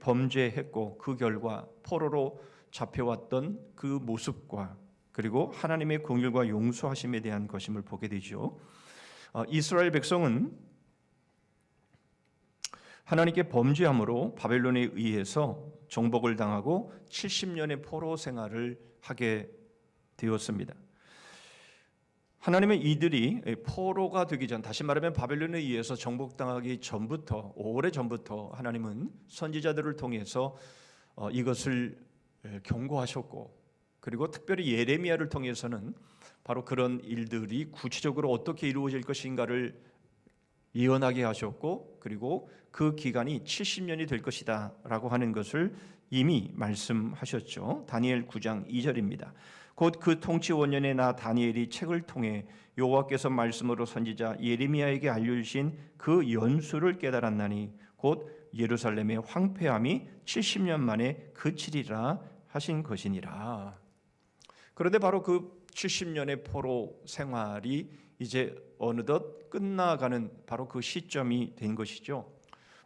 S1: 범죄했고 그 결과 포로로 잡혀왔던 그 모습과 그리고 하나님의 긍휼과 용서하심에 대한 것임을 보게 되죠. 이스라엘 백성은 하나님께 범죄함으로 바벨론에 의해서 정복을 당하고 70년의 포로 생활을 하게 되었습니다. 하나님은 이들이 포로가 되기 전, 다시 말하면 바벨론에 의해서 정복당하기 전부터, 오래전부터 하나님은 선지자들을 통해서 이것을 경고하셨고, 그리고 특별히 예레미야를 통해서는 바로 그런 일들이 구체적으로 어떻게 이루어질 것인가를 예언하게 하셨고, 그리고 그 기간이 70년이 될 것이다 라고 하는 것을 이미 말씀하셨죠. 다니엘 9장 2절입니다. 곧 그 통치 5년에 나 다니엘이 책을 통해 여호와께서 말씀으로 선지자 예레미야에게 알려주신 그 연수를 깨달았나니 곧 예루살렘의 황폐함이 70년 만에 그치리라 하신 것이니라. 그런데 바로 그 70년의 포로 생활이 이제 어느덧 끝나가는 바로 그 시점이 된 것이죠.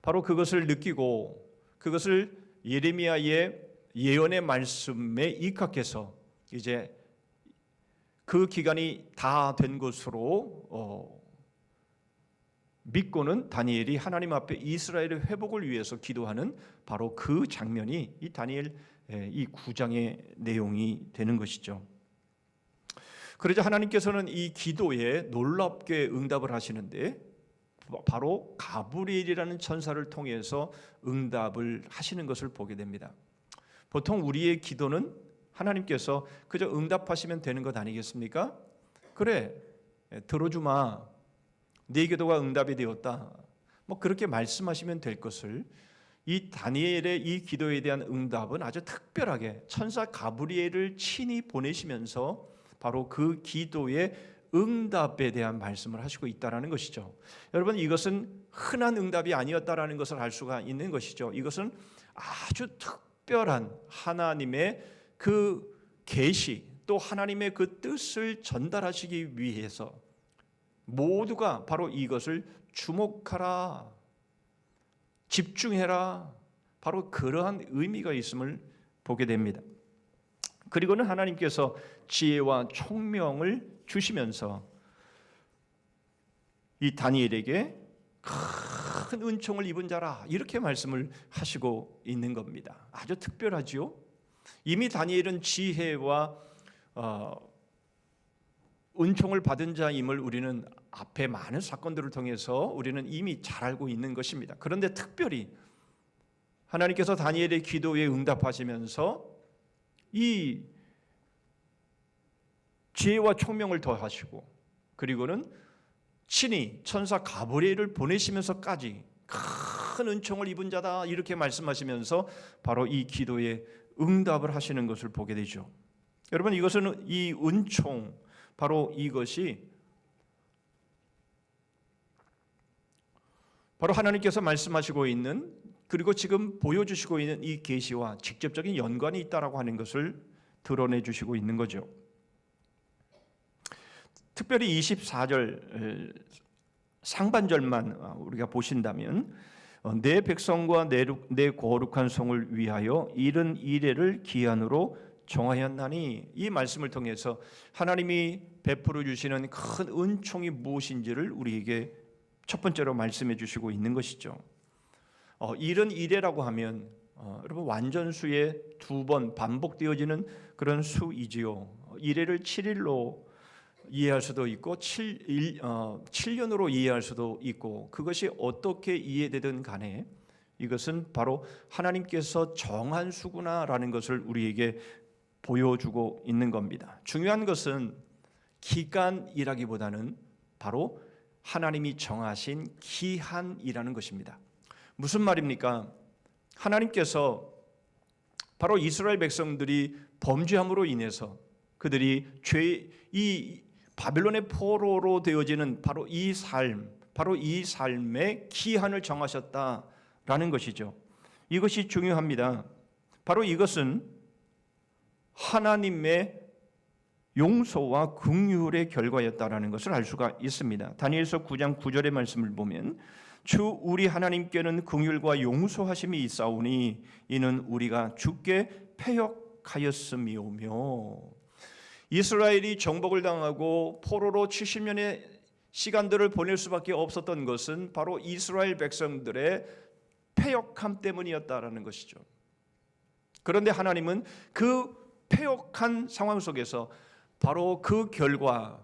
S1: 바로 그것을 느끼고 그것을 예레미야의 예언의 말씀에 입각해서 이제 그 기간이 다 된 것으로 믿고는 다니엘이 하나님 앞에 이스라엘의 회복을 위해서 기도하는 바로 그 장면이 이 다니엘 이 9장의 내용이 되는 것이죠. 그러자 하나님께서는 이 기도에 놀랍게 응답을 하시는데 바로 가브리엘이라는 천사를 통해서 응답을 하시는 것을 보게 됩니다. 보통 우리의 기도는 하나님께서 그저 응답하시면 되는 것 아니겠습니까? 그래, 들어주마. 네 기도가 응답이 되었다. 뭐 그렇게 말씀하시면 될 것을 이 다니엘의 이 기도에 대한 응답은 아주 특별하게 천사 가브리엘을 친히 보내시면서 바로 그 기도의 응답에 대한 말씀을 하시고 있다라는 것이죠. 여러분, 이것은 흔한 응답이 아니었다라는 것을 알 수가 있는 것이죠. 이것은 아주 특별한 하나님의 그 계시 또 하나님의 그 뜻을 전달하시기 위해서 모두가 바로 이것을 주목하라, 집중해라, 바로 그러한 의미가 있음을 보게 됩니다. 그리고는 하나님께서 지혜와 총명을 주시면서 이 다니엘에게 큰 은총을 입은 자라 이렇게 말씀을 하시고 있는 겁니다. 아주 특별하지요. 이미 다니엘은 지혜와 은총을 받은 자임을 우리는 앞에 많은 사건들을 통해서 우리는 이미 잘 알고 있는 것입니다. 그런데 특별히 하나님께서 다니엘의 기도에 응답하시면서 이 지혜와 총명을 더하시고 그리고는 친히 천사 가브리엘을 보내시면서까지 큰 은총을 입은 자다 이렇게 말씀하시면서 바로 이 기도에 응답을 하시는 것을 보게 되죠. 여러분, 이것은 이 은총, 바로 이것이 바로 하나님께서 말씀하시고 있는 그리고 지금 보여주시고 있는 이 계시와 직접적인 연관이 있다라고 하는 것을 드러내 주시고 있는 거죠. 특별히 24절 상반절만 우리가 보신다면 내 백성과 내 거룩한 성을 위하여 이른 이레를 기한으로 정하였나니, 이 말씀을 통해서 하나님이 베풀어 주시는 큰 은총이 무엇인지를 우리에게 첫 번째로 말씀해 주시고 있는 것이죠. 이른 이레라고 하면 여러분 완전수에 두 번 반복되어지는 그런 수이지요. 이레를 7일로 이해할 수도 있고 7년으로 이해할 수도 있고, 그것이 어떻게 이해되든 간에 이것은 바로 하나님께서 정한 수구나라는 것을 우리에게 보여주고 있는 겁니다. 중요한 것은 기간이라기보다는 바로 하나님이 정하신 기한이라는 것입니다. 무슨 말입니까? 하나님께서 바로 이스라엘 백성들이 범죄함으로 인해서 그들이 이 바벨론의 포로로 되어지는 바로 이 삶의 기한을 정하셨다라는 것이죠. 이것이 중요합니다. 바로 이것은 하나님의 용서와 긍휼의 결과였다라는 것을 알 수가 있습니다. 다니엘서 9장 9절의 말씀을 보면 주 우리 하나님께는 긍휼과 용서하심이 있사오니 이는 우리가 주께 패역하였음이오며. 이스라엘이 정복을 당하고 포로로 70년의 시간들을 보낼 수밖에 없었던 것은 바로 이스라엘 백성들의 패역함 때문이었다라는 것이죠. 그런데 하나님은 그 패역한 상황 속에서 바로 그 결과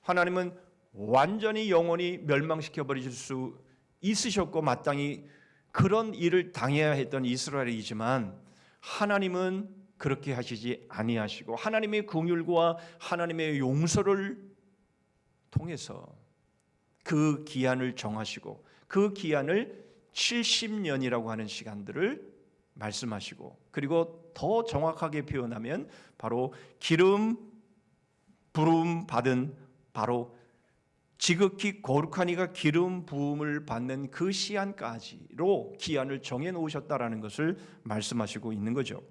S1: 하나님은 완전히 영원히 멸망시켜 버리실 수 있으셨고 마땅히 그런 일을 당해야 했던 이스라엘이지만 하나님은 그렇게 하시지 아니하시고 하나님의 긍휼과 하나님의 용서를 통해서 그 기한을 정하시고 그 기한을 70년이라고 하는 시간들을 말씀하시고, 그리고 더 정확하게 표현하면 바로 기름 부름 받은 바로 지극히 거룩한 이가 기름 부음을 받는 그 시한까지로 기한을 정해 놓으셨다라는 것을 말씀하시고 있는 거죠.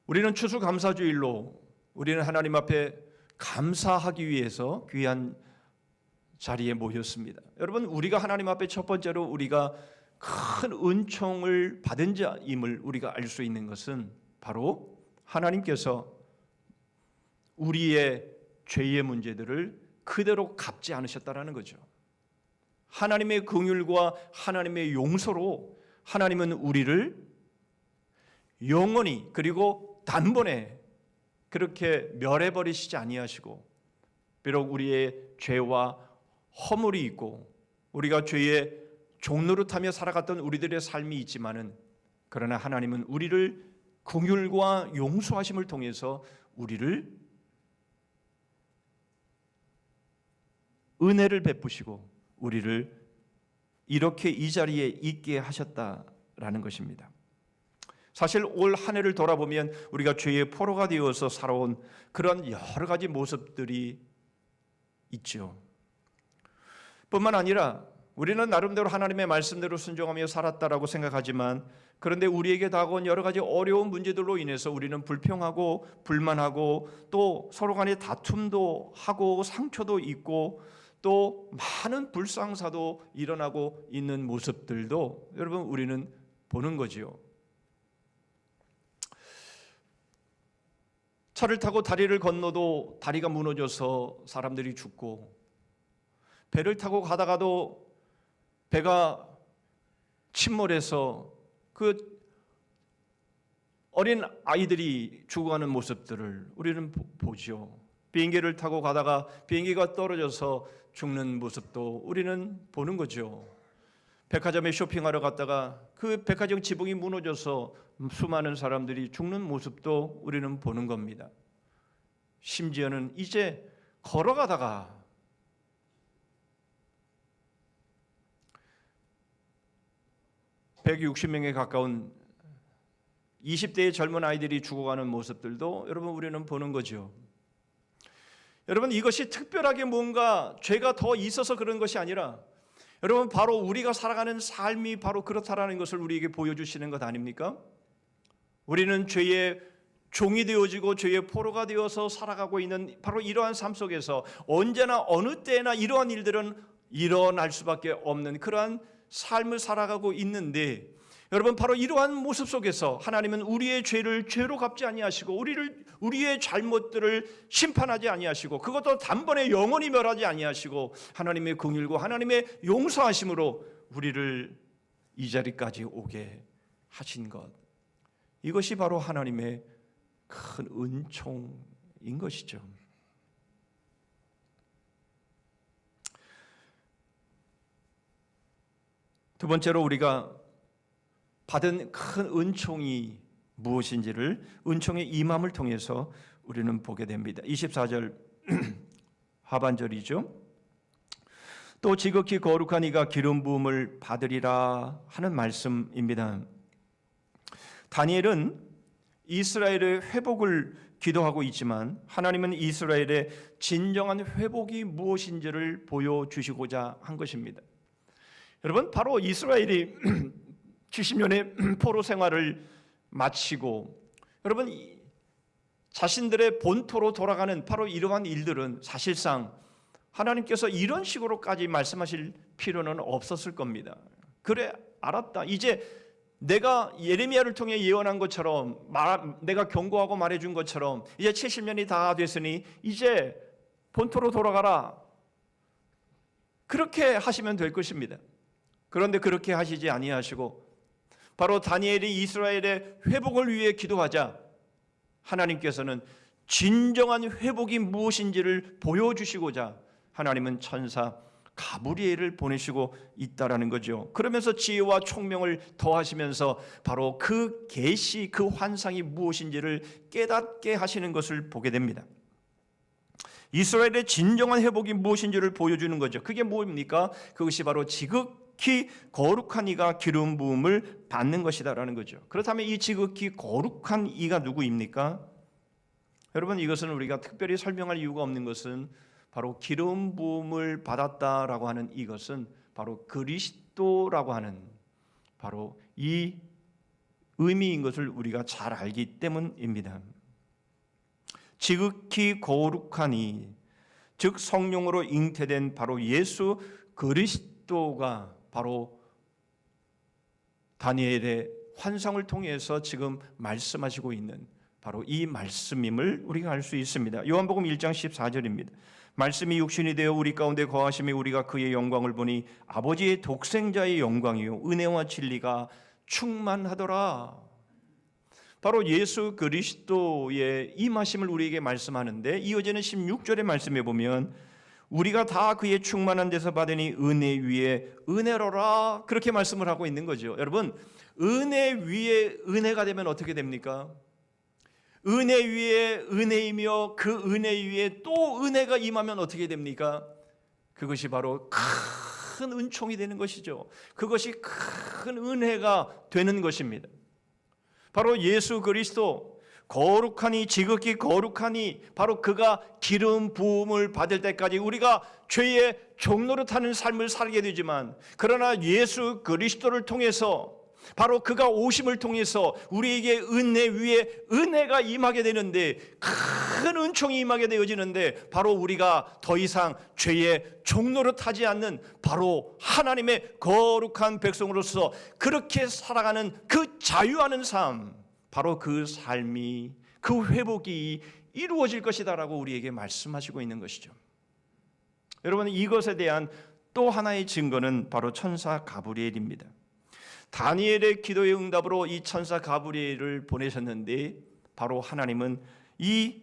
S1: 우리는 추수감사주일로 우리는 하나님 앞에 감사하기 위해서 귀한 자리에 모였습니다. 여러분, 우리가 하나님 앞에 첫 번째로 우리가 큰 은총을 받은 자임을 우리가 알 수 있는 것은 바로 하나님께서 우리의 죄의 문제들을 그대로 갚지 않으셨다라는 거죠. 하나님의 긍휼과 하나님의 용서로 하나님은 우리를 영원히 그리고 단번에 그렇게 멸해버리시지 아니하시고, 비록 우리의 죄와 허물이 있고 우리가 죄의 종노릇하며 살아갔던 우리들의 삶이 있지만은, 그러나 하나님은 우리를 긍휼과 용서하심을 통해서 우리를 은혜를 베푸시고 우리를 이렇게 이 자리에 있게 하셨다라는 것입니다. 사실 올 한 해를 돌아보면 우리가 죄의 포로가 되어서 살아온 그런 여러 가지 모습들이 있죠. 뿐만 아니라 우리는 나름대로 하나님의 말씀대로 순종하며 살았다라고 생각하지만, 그런데 우리에게 다가온 여러 가지 어려운 문제들로 인해서 우리는 불평하고 불만하고 또 서로 간에 다툼도 하고 상처도 있고 또 많은 불상사도 일어나고 있는 모습들도 여러분 우리는 보는 거지요. 차를 타고 다리를 건너도 다리가 무너져서 사람들이 죽고, 배를 타고 가다가도 배가 침몰해서 그 어린 아이들이 죽어가는 모습들을 우리는 보죠. 비행기를 타고 가다가 비행기가 떨어져서 죽는 모습도 우리는 보는 거죠. 백화점에 쇼핑하러 갔다가 그 백화점 지붕이 무너져서 수많은 사람들이 죽는 모습도 우리는 보는 겁니다. 심지어는 이제 걸어가다가 160명에 가까운 20대의 젊은 아이들이 죽어가는 모습들도 여러분 우리는 보는 거죠. 여러분, 이것이 특별하게 뭔가 죄가 더 있어서 그런 것이 아니라 여러분 바로 우리가 살아가는 삶이 바로 그렇다라는 것을 우리에게 보여주시는 것 아닙니까? 우리는 죄의 종이 되어지고 죄의 포로가 되어서 살아가고 있는 바로 이러한 삶 속에서 언제나 어느 때나 이러한 일들은 일어날 수밖에 없는 그러한 삶을 살아가고 있는데, 여러분 바로 이러한 모습 속에서 하나님은 우리의 죄를 죄로 갚지 아니하시고 우리의 잘못들을 심판하지 아니하시고 그것도 단번에 영원히 멸하지 아니하시고 하나님의 긍휼과 하나님의 용서하심으로 우리를 이 자리까지 오게 하신 것, 이것이 바로 하나님의 큰 은총인 것이죠. 두 번째로 우리가 받은 큰 은총이 무엇인지를 은총의 임함을 통해서 우리는 보게 됩니다. 24절 하반절이죠. 또 지극히 거룩한 이가 기름 부음을 받으리라 하는 말씀입니다. 다니엘은 이스라엘의 회복을 기도하고 있지만 하나님은 이스라엘의 진정한 회복이 무엇인지를 보여주시고자 한 것입니다. 여러분, 바로 이스라엘이 70년의 포로 생활을 마치고 여러분 자신들의 본토로 돌아가는 바로 이러한 일들은 사실상 하나님께서 이런 식으로까지 말씀하실 필요는 없었을 겁니다. 그래, 알았다. 이제 내가 예레미야를 통해 예언한 것처럼 내가 경고하고 말해준 것처럼 이제 70년이 다 됐으니 이제 본토로 돌아가라. 그렇게 하시면 될 것입니다. 그런데 그렇게 하시지 아니하시고 바로 다니엘이 이스라엘의 회복을 위해 기도하자 하나님께서는 진정한 회복이 무엇인지를 보여주시고자 하나님은 천사 가브리엘을 보내시고 있다라는 거죠. 그러면서 지혜와 총명을 더하시면서 바로 그 계시, 그 환상이 무엇인지를 깨닫게 하시는 것을 보게 됩니다. 이스라엘의 진정한 회복이 무엇인지를 보여주는 거죠. 그게 뭡니까? 그것이 바로 지극히 거룩한 이가 기름 부음을 받는 것이다라는 거죠. 그렇다면 이 지극히 거룩한 이가 누구입니까? 여러분, 이것은 우리가 특별히 설명할 이유가 없는 것은 바로 기름 부음을 받았다라고 하는 이것은 바로 그리스도라고 하는 바로 이 의미인 것을 우리가 잘 알기 때문입니다. 지극히 거룩한 이, 즉 성령으로 잉태된 바로 예수 그리스도가 바로 다니엘의 환상을 통해서 지금 말씀하시고 있는 바로 이 말씀임을 우리가 알 수 있습니다. 요한복음 1장 14절입니다. 말씀이 육신이 되어 우리 가운데 거하심에 우리가 그의 영광을 보니 아버지의 독생자의 영광이요 은혜와 진리가 충만하더라. 바로 예수 그리스도의 임하심을 우리에게 말씀하는데, 이어지는 16절의 말씀에 보면 우리가 다 그의 충만한 데서 받으니 은혜 위에 은혜로라, 그렇게 말씀을 하고 있는 거죠. 여러분, 은혜 위에 은혜가 되면 어떻게 됩니까? 은혜 위에 은혜이며 그 은혜 위에 또 은혜가 임하면 어떻게 됩니까? 그것이 바로 큰 은총이 되는 것이죠. 그것이 큰 은혜가 되는 것입니다. 바로 예수 그리스도 거룩하니 지극히 거룩하니 바로 그가 기름 부음을 받을 때까지 우리가 죄의 종노릇하는 삶을 살게 되지만, 그러나 예수 그리스도를 통해서 바로 그가 오심을 통해서 우리에게 은혜 위에 은혜가 임하게 되는데, 큰 은총이 임하게 되어지는데, 바로 우리가 더 이상 죄의 종노릇하지 않는 바로 하나님의 거룩한 백성으로서 그렇게 살아가는 그 자유하는 삶, 바로 그 삶이, 그 회복이 이루어질 것이다라고 우리에게 말씀하시고 있는 것이죠. 여러분, 이것에 대한 또 하나의 증거는 바로 천사 가브리엘입니다. 다니엘의 기도의 응답으로 이 천사 가브리엘을 보내셨는데 바로 하나님은 이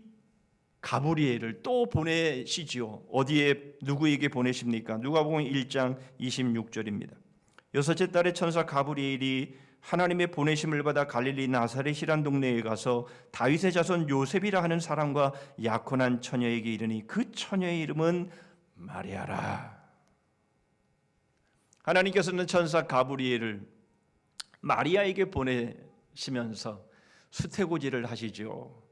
S1: 가브리엘을 또 보내시지요. 어디에 누구에게 보내십니까? 누가복음 1장 26절입니다. 여섯째 달에 천사 가브리엘이 하나님의 보내심을 받아 갈릴리 나사렛이란 동네에 가서 다윗의 자손 요셉이라 하는 사람과 약혼한 처녀에게 이르니 그 처녀의 이름은 마리아라. 하나님께서는 천사 가브리엘을 마리아에게 보내시면서 수태고지를 하시죠.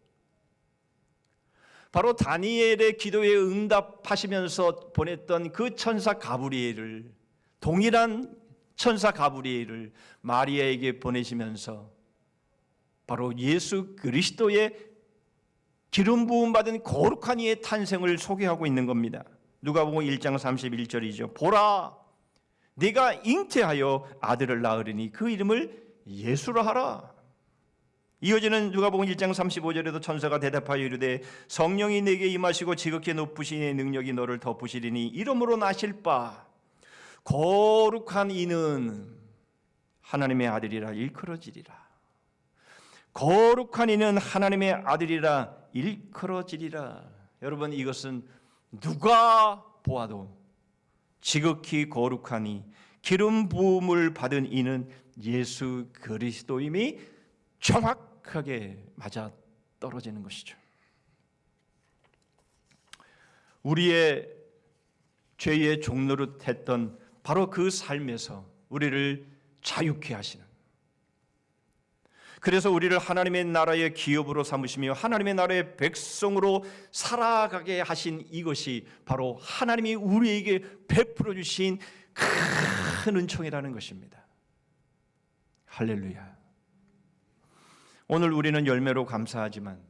S1: 바로 다니엘의 기도에 응답하시면서 보냈던 그 천사 가브리엘을, 동일한 천사 가브리엘을 마리아에게 보내시면서 바로 예수 그리스도의 기름 부음 받은 거룩한 이의 탄생을 소개하고 있는 겁니다. 누가복음 1장 31절이죠. 보라, 네가 잉태하여 아들을 낳으리니 그 이름을 예수라 하라. 이어지는 누가복음 1장 35절에도 천사가 대답하여 이르되 성령이 내게 임하시고 지극히 높으신 이의 능력이 너를 덮으시리니 이름으로 나실 바 거룩한 이는 하나님의 아들이라 일컬어지리라. 거룩한 이는 하나님의 아들이라 일컬어지리라. 여러분, 이것은 누가 보아도 지극히 거룩하니 기름 부음을 받은 이는 예수 그리스도임이 정확하게 맞아 떨어지는 것이죠. 우리의 죄의 종노릇했던 바로 그 삶에서 우리를 자유케 하시는, 그래서 우리를 하나님의 나라의 기업으로 삼으시며 하나님의 나라의 백성으로 살아가게 하신 이것이 바로 하나님이 우리에게 베풀어 주신 큰 은총이라는 것입니다. 할렐루야. 오늘 우리는 열매로 감사하지만,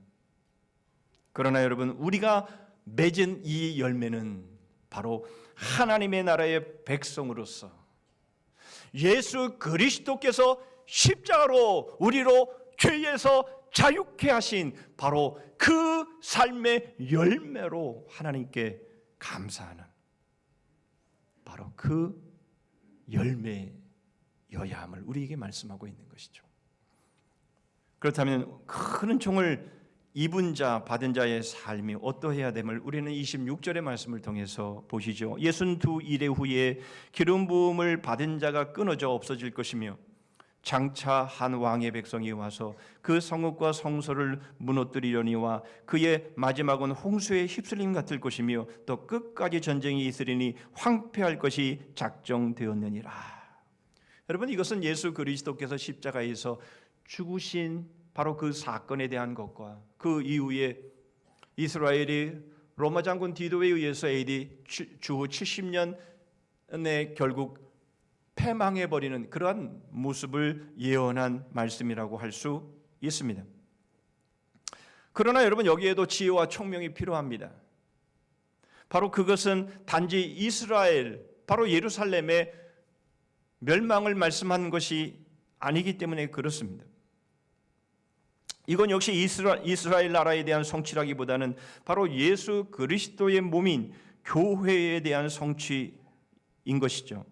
S1: 그러나 여러분, 우리가 맺은 이 열매는 바로 하나님의 나라의 백성으로서 예수 그리스도께서 십자가로 우리로 죄에서 자유케 하신 바로 그 삶의 열매로 하나님께 감사하는 바로 그 열매여야 함을 우리에게 말씀하고 있는 것이죠. 그렇다면 큰 은총을 입은 자, 받은 자의 삶이 어떠해야 됨을 우리는 26절의 말씀을 통해서 보시죠. 62일의 후에 기름 부음을 받은 자가 끊어져 없어질 것이며 장차 한 왕의 백성이 와서 그 성읍과 성소를 무너뜨리려니와 그의 마지막은 홍수의 휩쓸림 같을 것이며 또 끝까지 전쟁이 있으리니 황폐할 것이 작정되었느니라. 여러분, 이것은 예수 그리스도께서 십자가에서 죽으신 바로 그 사건에 대한 것과 그 이후에 이스라엘이 로마 장군 디도에 의해서 AD 주후 70년에 결국 패망해버리는 그러한 모습을 예언한 말씀이라고 할 수 있습니다. 그러나 여러분, 여기에도 지혜와 총명이 필요합니다. 바로 그것은 단지 이스라엘, 바로 예루살렘의 멸망을 말씀한 것이 아니기 때문에 그렇습니다. 이건 역시 이스라엘 나라에 대한 성취라기보다는 바로 예수 그리스도의 몸인 교회에 대한 성취인 것이죠.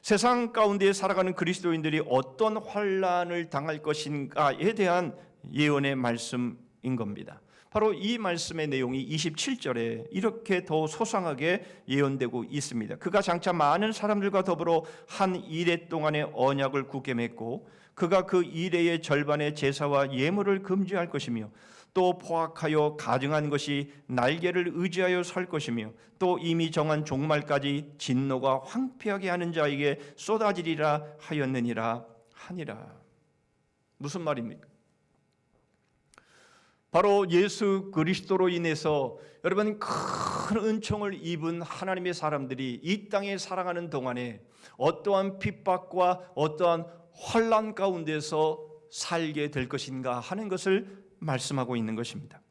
S1: 세상 가운데 살아가는 그리스도인들이 어떤 환난을 당할 것인가에 대한 예언의 말씀인 겁니다. 바로 이 말씀의 내용이 27절에 이렇게 더 소상하게 예언되고 있습니다. 그가 장차 많은 사람들과 더불어 한 이레 동안의 언약을 굳게 맺고 그가 그 이레의 절반의 제사와 예물을 금지할 것이며 또 포악하여 가증한 것이 날개를 의지하여 설 것이며 또 이미 정한 종말까지 진노가 황폐하게 하는 자에게 쏟아지리라 하였느니라 하니라. 무슨 말입니까? 바로 예수 그리스도로 인해서 여러분 큰 은총을 입은 하나님의 사람들이 이 땅에 살아가는 동안에 어떠한 핍박과 어떠한 환난 가운데서 살게 될 것인가 하는 것을 말씀하고 있는 것입니다.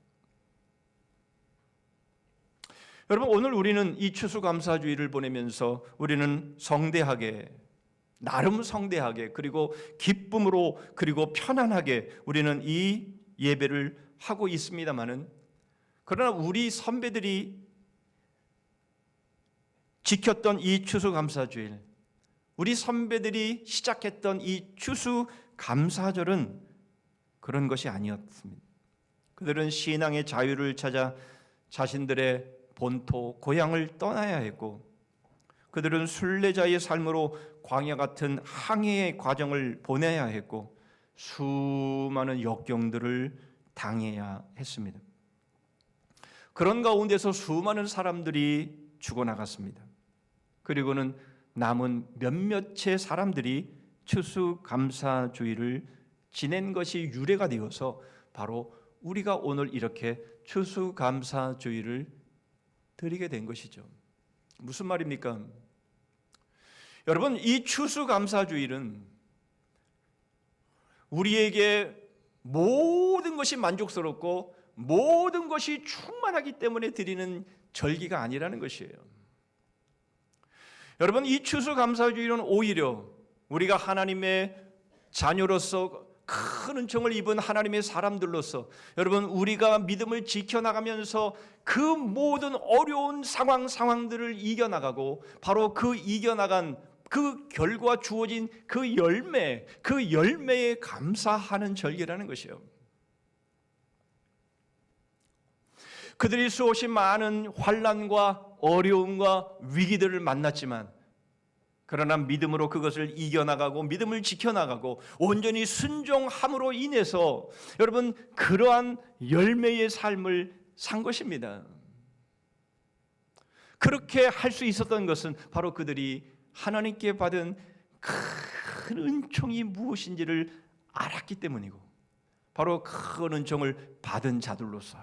S1: 여러분, 오늘 우리는 이 추수감사주의를 보내면서 우리는 성대하게 나름 성대하게 그리고 기쁨으로 그리고 편안하게 우리는 이 예배를 하고 있습니다마는, 그러나 우리 선배들이 지켰던 이 추수감사주일, 우리 선배들이 시작했던 이 추수감사절은 그런 것이 아니었습니다. 그들은 신앙의 자유를 찾아 자신들의 본토 고향을 떠나야 했고, 그들은 순례자의 삶으로 광야 같은 항해의 과정을 보내야 했고, 수많은 역경들을 당해야 했습니다. 그런 가운데서 수많은 사람들이 죽어나갔습니다. 그리고는 남은 몇몇의 사람들이 추수감사주의를 지낸 것이 유래가 되어서 바로 우리가 오늘 이렇게 추수감사주의를 드리게 된 것이죠. 무슨 말입니까? 여러분, 이 추수감사주일은 우리에게 모든 것이 만족스럽고 모든 것이 충만하기 때문에 드리는 절기가 아니라는 것이에요. 여러분, 이 추수감사주일은 오히려 우리가 하나님의 자녀로서 큰 은총을 입은 하나님의 사람들로서 여러분, 우리가 믿음을 지켜나가면서 그 모든 어려운 상황들을 이겨나가고, 바로 그 이겨나간 그 결과 주어진 그 열매에 감사하는 절기라는 것이에요. 그들이 수없이 많은 환난과 어려움과 위기들을 만났지만, 그러나 믿음으로 그것을 이겨나가고 믿음을 지켜나가고 온전히 순종함으로 인해서 여러분, 그러한 열매의 삶을 산 것입니다. 그렇게 할 수 있었던 것은 바로 그들이 하나님께 받은 큰 은총이 무엇인지를 알았기 때문이고, 바로 큰 은총을 받은 자들로서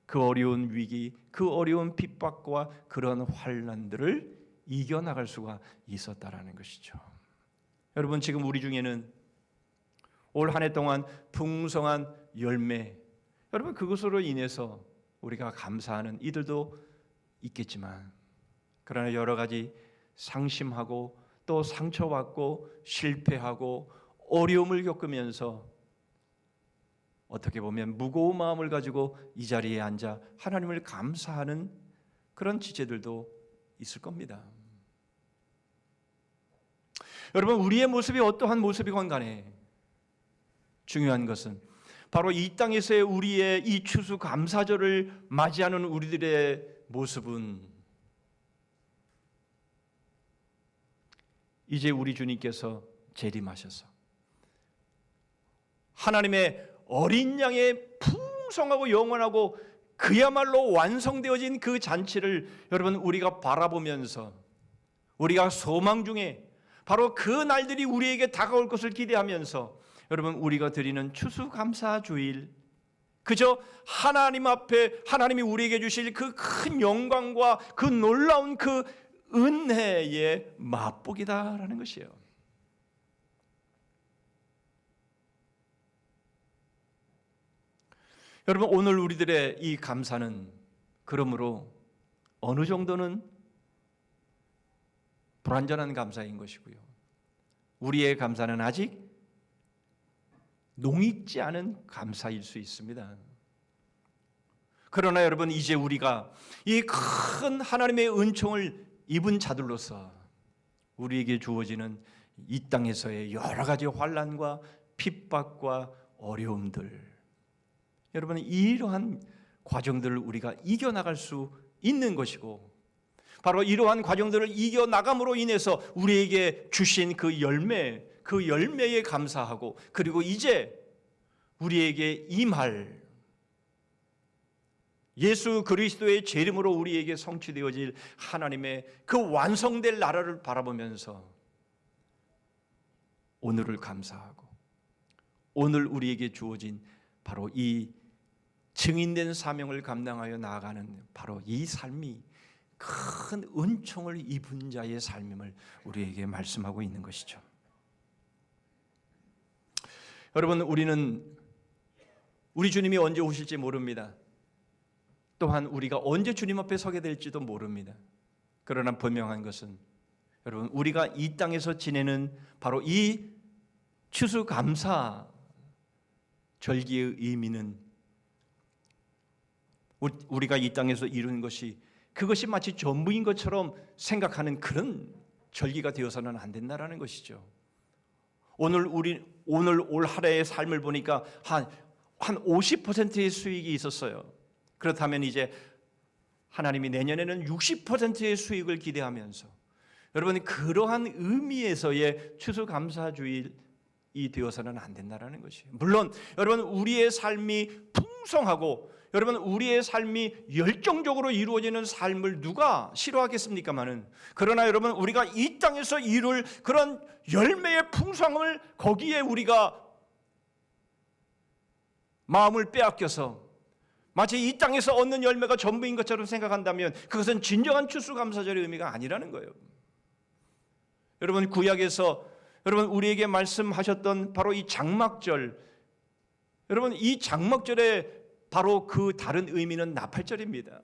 S1: 그 어려운 위기, 그 어려운 핍박과 그런 환난들을 이겨나갈 수가 있었다라는 것이죠. 여러분, 지금 우리 중에는 올 한 해 동안 풍성한 열매, 여러분, 그것으로 인해서 우리가 감사하는 이들도 있겠지만, 그러나 여러 가지 상심하고 또 상처받고 실패하고 어려움을 겪으면서 어떻게 보면 무거운 마음을 가지고 이 자리에 앉아 하나님을 감사하는 그런 지체들도 있을 겁니다. 여러분, 우리의 모습이 어떠한 모습이건 간에 중요한 것은 바로 이 땅에서의 우리의 이 추수감사절을 맞이하는 우리들의 모습은 이제 우리 주님께서 재림하셔서 하나님의 어린 양의 풍성하고 영원하고 그야말로 완성되어진 그 잔치를 여러분, 우리가 바라보면서 우리가 소망 중에 바로 그 날들이 우리에게 다가올 것을 기대하면서 여러분, 우리가 드리는 추수감사주일, 그저 하나님 앞에 하나님이 우리에게 주실 그 큰 영광과 그 놀라운 그 은혜의 맛보기다라는 것이에요. 여러분, 오늘 우리들의 이 감사는 그러므로 어느 정도는 불완전한 감사인 것이고요, 우리의 감사는 아직 농익지 않은 감사일 수 있습니다. 그러나 여러분, 이제 우리가 이 큰 하나님의 은총을 입은 자들로서 우리에게 주어지는 이 땅에서의 여러 가지 환난과 핍박과 어려움들, 여러분, 이러한 과정들을 우리가 이겨나갈 수 있는 것이고, 바로 이러한 과정들을 이겨나감으로 인해서 우리에게 주신 그 열매에 감사하고, 그리고 이제 우리에게 임할 예수 그리스도의 재림으로 우리에게 성취되어질 하나님의 그 완성될 나라를 바라보면서 오늘을 감사하고, 오늘 우리에게 주어진 바로 이 증인된 사명을 감당하여 나아가는 바로 이 삶이 큰 은총을 입은 자의 삶임을 우리에게 말씀하고 있는 것이죠. 여러분, 우리 주님이 언제 오실지 모릅니다. 또한 우리가 언제 주님 앞에 서게 될지도 모릅니다. 그러나 분명한 것은 여러분, 우리가 이 땅에서 지내는 바로 이 추수감사 절기의 의미는 우리가 이 땅에서 이루는 것이 그것이 마치 전부인 것처럼 생각하는 그런 절기가 되어서는 안 된다라는 것이죠. 오늘 올 한해의 삶을 보니까 한 50%의 수익이 있었어요. 그렇다면 이제 하나님이 내년에는 60%의 수익을 기대하면서 여러분, 그러한 의미에서의 추수감사주일이 되어서는 안 된다라는 것이에요. 물론 여러분, 우리의 삶이 풍성하고 여러분, 우리의 삶이 열정적으로 이루어지는 삶을 누가 싫어하겠습니까마는, 그러나 여러분, 우리가 이 땅에서 이룰 그런 열매의 풍성함을 거기에 우리가 마음을 빼앗겨서 마치 이 땅에서 얻는 열매가 전부인 것처럼 생각한다면 그것은 진정한 추수감사절의 의미가 아니라는 거예요. 여러분, 구약에서 여러분 우리에게 말씀하셨던 바로 이 장막절, 여러분 이 장막절의 바로 그 다른 의미는 나팔절입니다.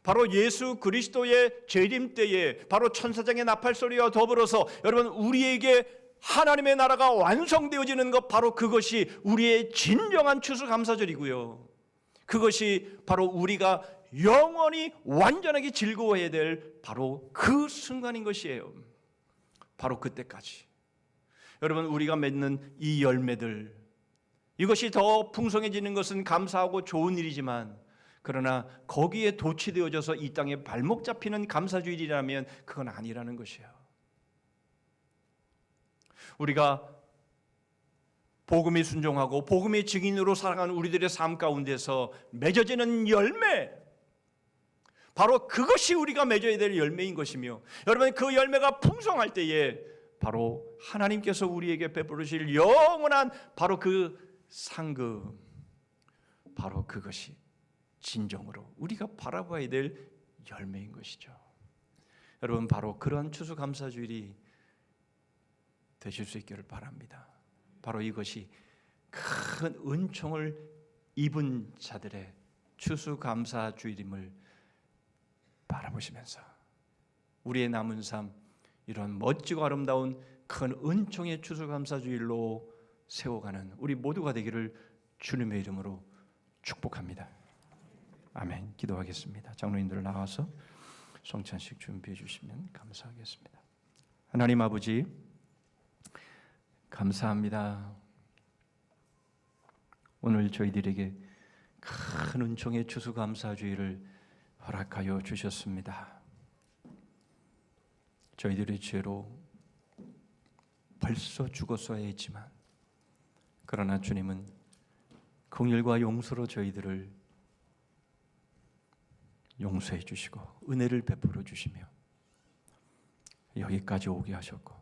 S1: 바로 예수 그리스도의 재림 때에 바로 천사장의 나팔 소리와 더불어서 여러분 우리에게 하나님의 나라가 완성되어지는 것, 바로 그것이 우리의 진정한 추수감사절이고요. 그것이 바로 우리가 영원히 완전하게 즐거워해야 될 바로 그 순간인 것이에요. 바로 그때까지 여러분 우리가 맺는 이 열매들, 이것이 더 풍성해지는 것은 감사하고 좋은 일이지만, 그러나 거기에 도취되어져서 이 땅에 발목 잡히는 감사주일이라면 그건 아니라는 것이에요. 우리가 복음에 순종하고 복음의 증인으로 살아가는 우리들의 삶 가운데서 맺어지는 열매, 바로 그것이 우리가 맺어야 될 열매인 것이며, 여러분 그 열매가 풍성할 때에 바로 하나님께서 우리에게 베풀으실 영원한 바로 그 상급, 바로 그것이 진정으로 우리가 바라봐야 될 열매인 것이죠. 여러분, 바로 그러한 추수감사주일이 되실 수 있기를 바랍니다. 바로 이것이 큰 은총을 입은 자들의 추수감사주일임을 바라보시면서 우리의 남은 삶, 이런 멋지고 아름다운 큰 은총의 추수감사주일로 세워가는 우리 모두가 되기를 주님의 이름으로 축복합니다. 아멘. 기도하겠습니다. 장로님들 나와서 성찬식 준비해 주시면 감사하겠습니다. 하나님 아버지, 감사합니다. 오늘 저희들에게 큰 은총의 추수감사주일을 허락하여 주셨습니다. 저희들의 죄로 벌써 죽었어야 했지만, 그러나 주님은 긍휼과 용서로 저희들을 용서해 주시고 은혜를 베풀어 주시며 여기까지 오게 하셨고,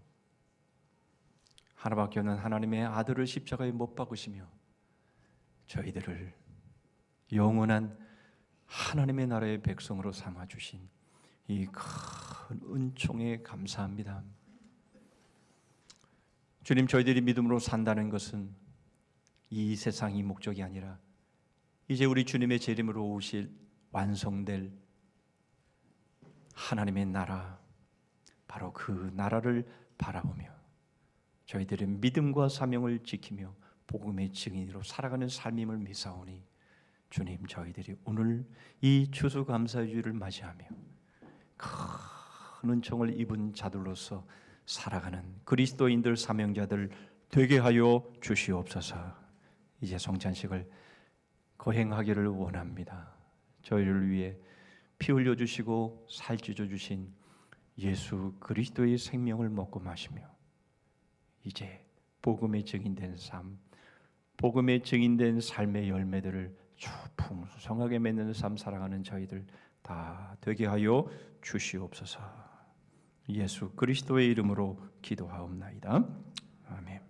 S1: 하나밖에 없는 하나님의 아들을 십자가에 못 박으시며 저희들을 영원한 하나님의 나라의 백성으로 삼아 주신 이 큰 은총에 감사합니다. 주님, 저희들이 믿음으로 산다는 것은 이 세상이 목적이 아니라 이제 우리 주님의 재림으로 오실 완성될 하나님의 나라, 바로 그 나라를 바라보며 저희들의 믿음과 사명을 지키며 복음의 증인으로 살아가는 삶임을 믿사오니, 주님, 저희들이 오늘 이 추수감사주일을 맞이하며 큰 은총을 입은 자들로서 살아가는 그리스도인들, 사명자들 되게 하여 주시옵소서. 이제 성찬식을 거행하기를 원합니다. 저희를 위해 피 흘려 주시고 살 찢어 주신 예수 그리스도의 생명을 먹고 마시며 이제 복음의 증인된 삶, 복음의 증인된 삶의 열매들을 풍성하게 맺는 삶 살아가는 저희들 다 되게 하여 주시옵소서. 예수 그리스도의 이름으로 기도하옵나이다. 아멘.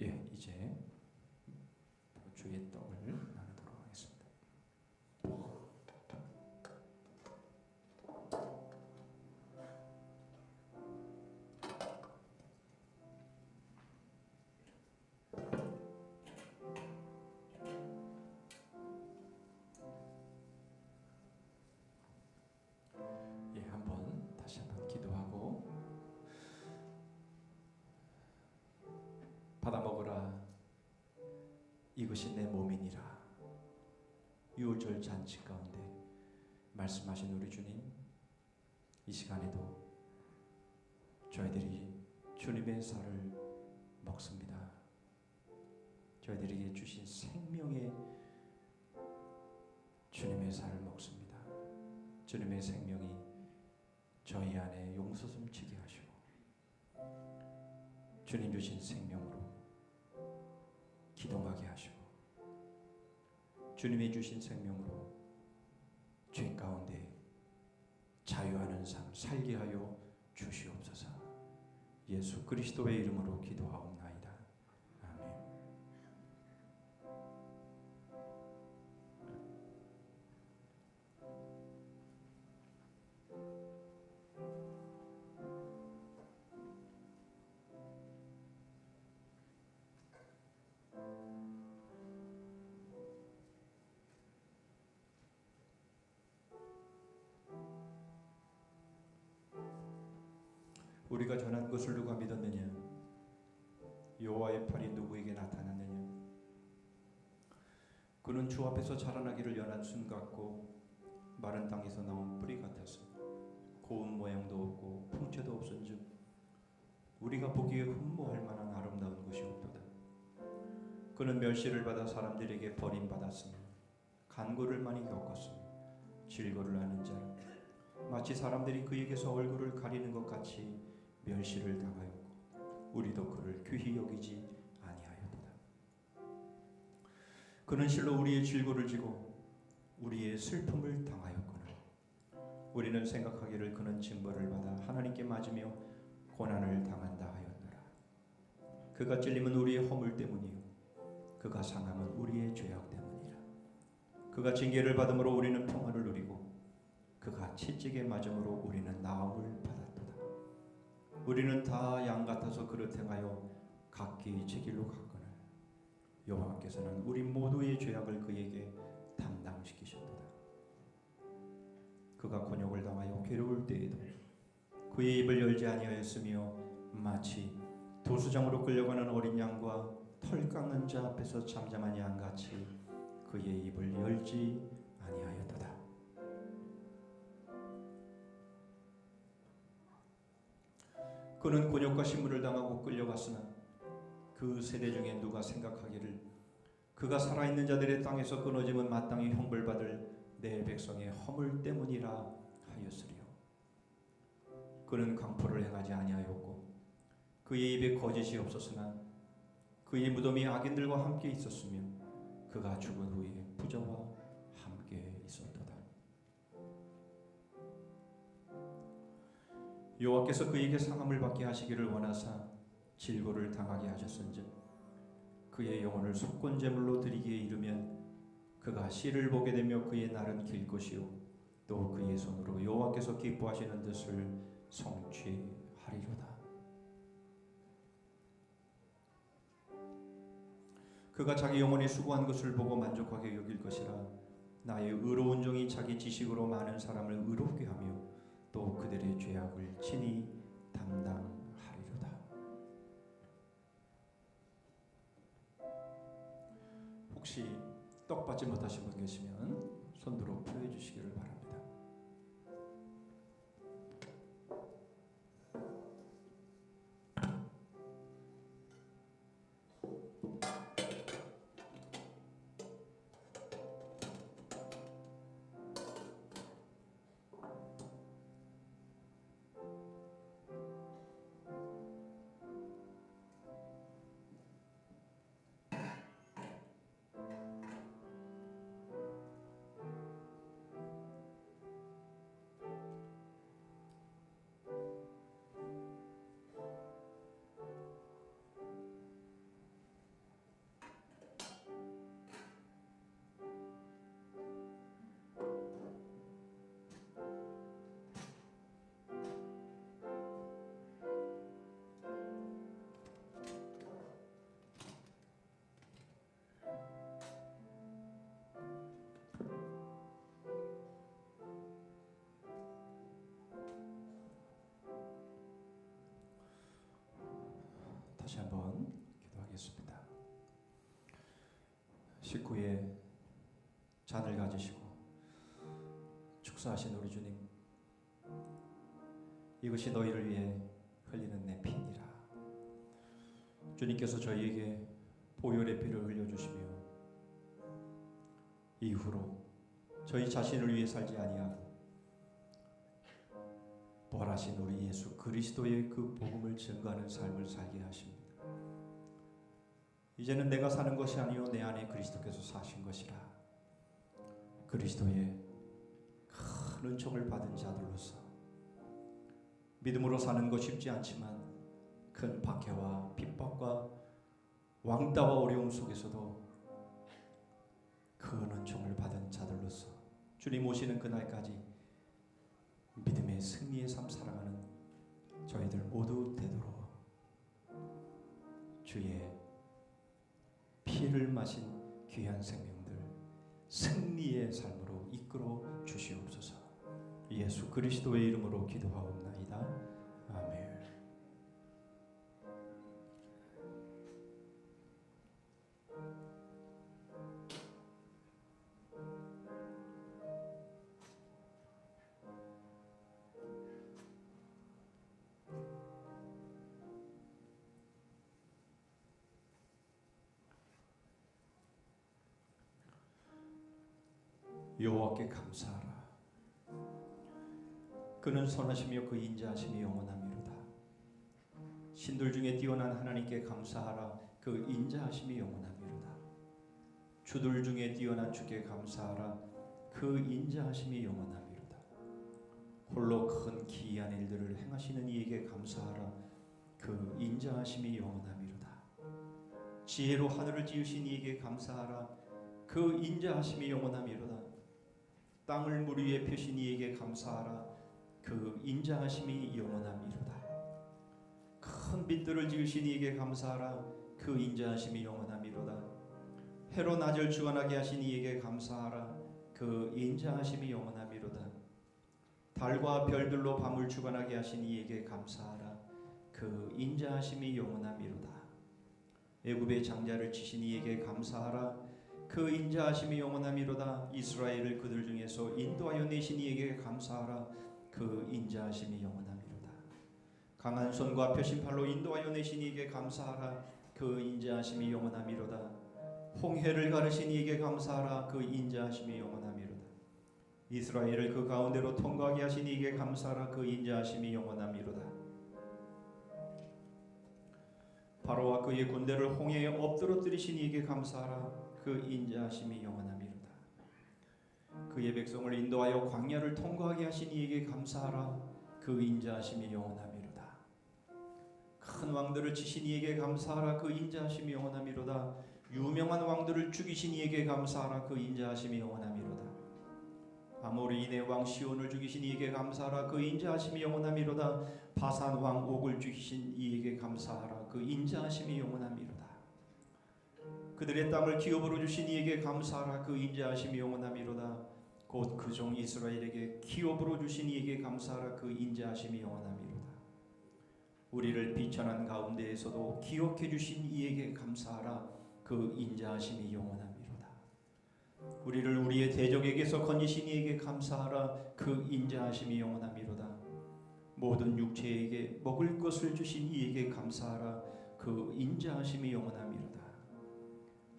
S1: 예, 이제 주의 떡을 나누도록 하겠습니다. 이것이 내 몸이니라. 유월절 잔치 가운데 말씀하신 우리 주님, 이 시간에도 저희들이 주님의 살을 먹습니다. 저희들에게 주신 생명의 주님의 살을 먹습니다. 주님의 생명이 저희 안에 용솟음치게 하시고 주님 주신 생명으로 기동하게 하시고 주님이 주신 생명으로 죄 가운데 자유하는 삶 살게 하여 주시옵소서. 예수 그리스도의 이름으로 기도하옵나이다. 아멘. 우리가 전한 것을 누가 믿었느냐? 여호와의 팔이 누구에게 나타났느냐? 그는 주 앞에서 자라나기를 연한 순 같고 마른 땅에서 나온 뿌리 같았어. 고운 모양도 없고 풍채도 없은즉 우리가 보기에 흠모할 만한 아름다운 것이 없도다. 그는 멸시를 받아 사람들에게 버림받았으며 간고를 많이 겪었으며 질거를 하는 자라. 마치 사람들이 그에게서 얼굴을 가리는 것 같이 멸시를 당하였고 우리도 그를 귀히 여기지 아니하였도다. 그는 실로 우리의 질고를 지고 우리의 슬픔을 당하였거늘 우리는 생각하기를 그는 징벌을 받아 하나님께 맞으며 고난을 당한다 하였노라. 그가 찔림은 우리의 허물 때문이요 그가 상함은 우리의 죄악 때문이라. 그가 징계를 받음으로 우리는 평안을 누리고 그가 채찍에 맞음으로 우리는 나음을 받았도다. 우리는 다 양 같아서 그릇 행하여 각기 제 길로 갔거늘 여호와께서는 우리 모두의 죄악을 그에게 담당시키셨도다. 그가 곤욕을 당하여 괴로울 때에도 그의 입을 열지 아니하였으며 마치 도수장으로 끌려가는 어린 양과 털 깎는 자 앞에서 잠잠한 양같이 그의 입을 열지 아니하였도다. 그는 곤욕과 신문을 당하고 끌려갔으나 그 세대 중에 누가 생각하기를 그가 살아있는 자들의 땅에서 끊어지면 마땅히 형벌받을 내 백성의 허물 때문이라 하였으리요. 그는 강포를 행하지 아니하였고 그의 입에 거짓이 없었으나 그의 무덤이 악인들과 함께 있었으며 그가 죽은 후에 부자와 함께 있었도다. 여호와께서 그에게 상함을 받게 하시기를 원하사 질고를 당하게 하셨은즉 그의 영혼을 속건제물로 드리기에 이르면 그가 씨를 보게 되며 그의 날은 길 것이요 또 그의 손으로 여호와께서 기뻐하시는 뜻을 성취하리로다. 그가 자기 영혼이 수고한 것을 보고 만족하게 여길 것이라. 나의 의로운 종이 자기 지식으로 많은 사람을 의롭게 하며 또 그들의 죄악을 친히 담당하리로다. 혹시 떡 받지 못하신 분 계시면 손들어 표해 주시기를 바랍니다. 식구의 잔을 가지시고 축사하신 우리 주님, 이것이 너희를 위해 흘리는 내 피니라. 주님께서 저희에게 보혈의 피를 흘려주시며 이후로 저희 자신을 위해 살지 아니하고 부활하신 우리 예수 그리스도의 그 복음을 증거하는 삶을 살게 하십니다. 이제는 내가 사는 것이 아니요 내 안에 그리스도께서 사신 것이라. 그리스도의 큰 은총을 받은 자들로서 믿음으로 사는 것 쉽지 않지만 큰 박해와 핍박과 왕따와 어려움 속에서도 큰 은총을 받은 자들로서 주님 오시는 그날까지 믿음의 승리의 삶 살아가는 저희들 모두 되도록 주의 피를 마신 귀한 생명들 승리의 삶으로 이끌어 주시옵소서. 예수 그리스도의 이름으로 기도하옵나이다. 아멘. 여호와께 감사하라. 그는 선하시며 그 인자하심이 영원하미로다. 신들 중에 뛰어난 하나님께 감사하라. 그 인자하심이 영원하미로다. 주들 중에 뛰어난 주께 감사하라. 그 인자하심이 영원하미로다. 홀로 큰 기이한 일들을 행하시는 이에게 감사하라. 그 인자하심이 영원하미로다. 지혜로 하늘을 지으신 이에게 감사하라. 그 인자하심이 영원하미로다. 땅을 물 위에 펴신 이에게 감사하라. 그 인자하심이 영원하미로다. 큰 빛들을 지으신 이에게 감사하라. 그 인자하심이 영원하미로다. 해로 낮을 주관하게 하신 이에게 감사하라. 그 인자하심이 영원하미로다. 달과 별들로 밤을 주관하게 하신 이에게 감사하라. 그 인자하심이 영원하미로다. 애굽의 장자를 치신 이에게 감사하라. 그 인자하심이 영원하미로다. 이스라엘을 그들 중에서 인도하여 내신 이에게 감사하라. 그 인자하심이 영원하미로다. 강한 손과 펴신 팔로 인도하여 내신 이에게 감사하라. 그 인자하심이 영원하미로다. 홍해를 가르신 이에게 감사하라. 그 인자하심이 영원하미로다. 이스라엘을 그 가운데로 통과하게 하신 이에게 감사하라. 그 인자하심이 영원하미로다. 바로와 그의 군대를 홍해에 엎드러뜨리신 이에게 감사하라. 그 인자하심이 영원하미로다. 그의 백성을 인도하여 광야를 통과하게 하신 이에게 감사하라. 그 인자하심이 영원하미로다. 큰 왕들을 치신 이에게 감사하라. 그 인자하심이 영원하미로다. 유명한 왕들을 죽이신 이에게 감사하라. 그 인자하심이 영원하미로다. 아모리인의 왕 시온을 죽이신 이에게 감사하라. 그 인자하심이 영원하미로다. 바산 왕 옥을 죽이신 이에게 감사하라. 그 인자하심이 영원하미로다. 그들의 땅을 기업으로 주신 이에게 감사하라. 그 인자하심이 영원하미로다. 곧 그 종 이스라엘에게 기업으로 주신 이에게 감사하라. 그 인자하심이 영원하미로다. 우리를 비천한 가운데에서도 기억해 주신 이에게 감사하라. 그 인자하심이 영원하미로다. 우리를 우리의 대적에게서 건지신 이에게 감사하라. 그 인자하심이 영원하미로다. 모든 육체에게 먹을 것을 주신 이에게 감사하라. 그 인자하심이 영원하미로다.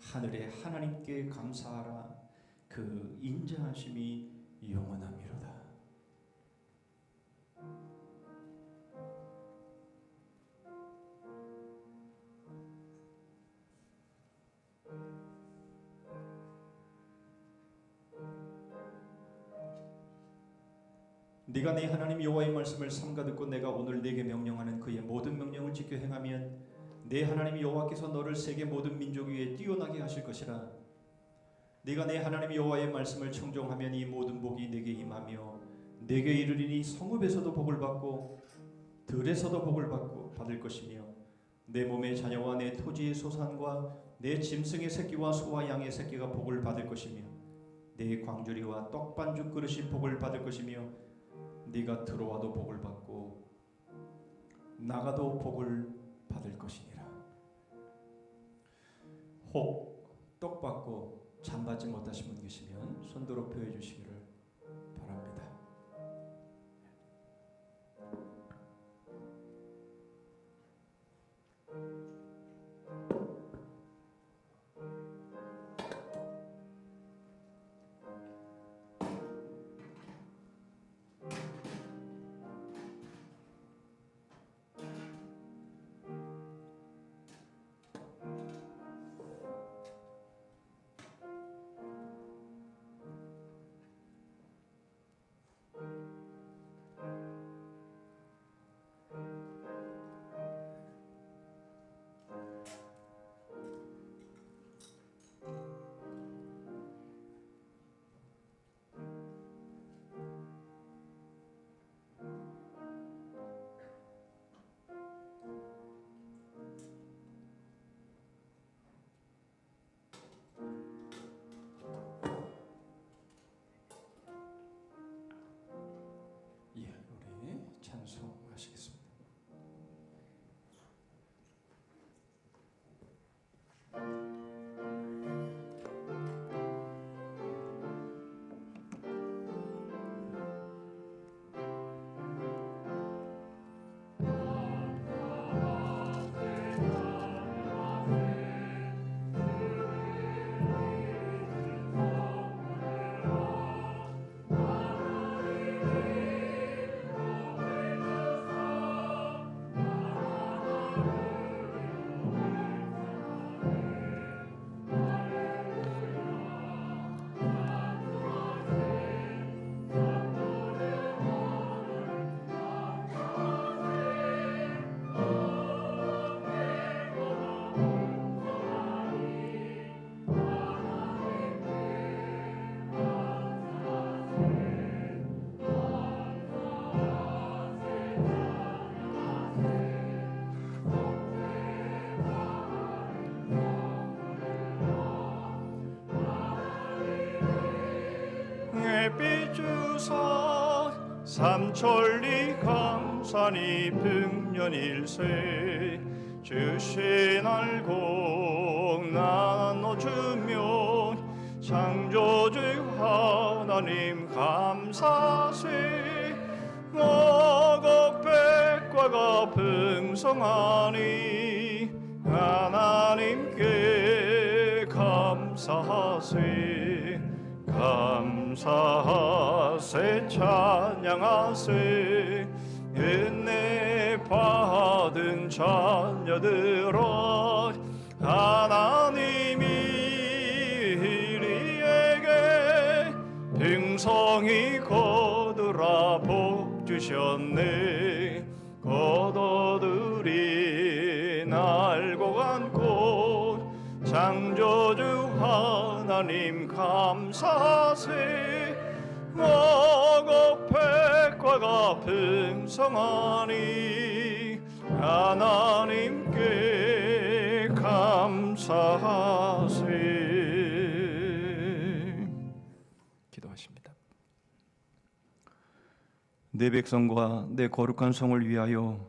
S1: 하늘의 하나님께 감사하라. 그 인자하심이 영원하미로다. 네가 네 하나님 여호와의 말씀을 삼가 듣고 내가 오늘 네게 명령하는 그의 모든 명령을 지켜 행하면 내 하나님 여호와께서 너를 세계 모든 민족 위에 뛰어나게 하실 것이라. 네가 내 하나님 여호와의 말씀을 청종하면 이 모든 복이 네게 임하며 네게 이르리니 성읍에서도 복을 받고 들에서도 복을 받을 것이며 내 몸의 자녀와 내 토지의 소산과 내 짐승의 새끼와 소와 양의 새끼가 복을 받을 것이며 내 광주리와 떡반죽 그릇이 복을 받을 것이며 네가 들어와도 복을 받고 나가도 복을 받을 것이니라. 혹 떡 받고
S5: 잠받지 못하신 분 계시면 손 높여 주시기를 바랍니다. 예, 우리 찬송하시겠습니다.
S2: 햇빛 주사 삼천리 강산이 백년일세 주신 알곡 나눠주며 창조주 하나님 감사세 어곡백과가 풍성하니 하나님께 감사하세 감사하세 찬양하세 은혜 받은 자녀들아 하나님이 우리에게 풍성히 거두라 복 주셨네 걷어들인 알고 간곳 창조주 하나님 감사세 어곡백과가 풍성하니 하나님께 감사하세.
S1: 기도하십니다. 내 백성과 내 거룩한 성을 위하여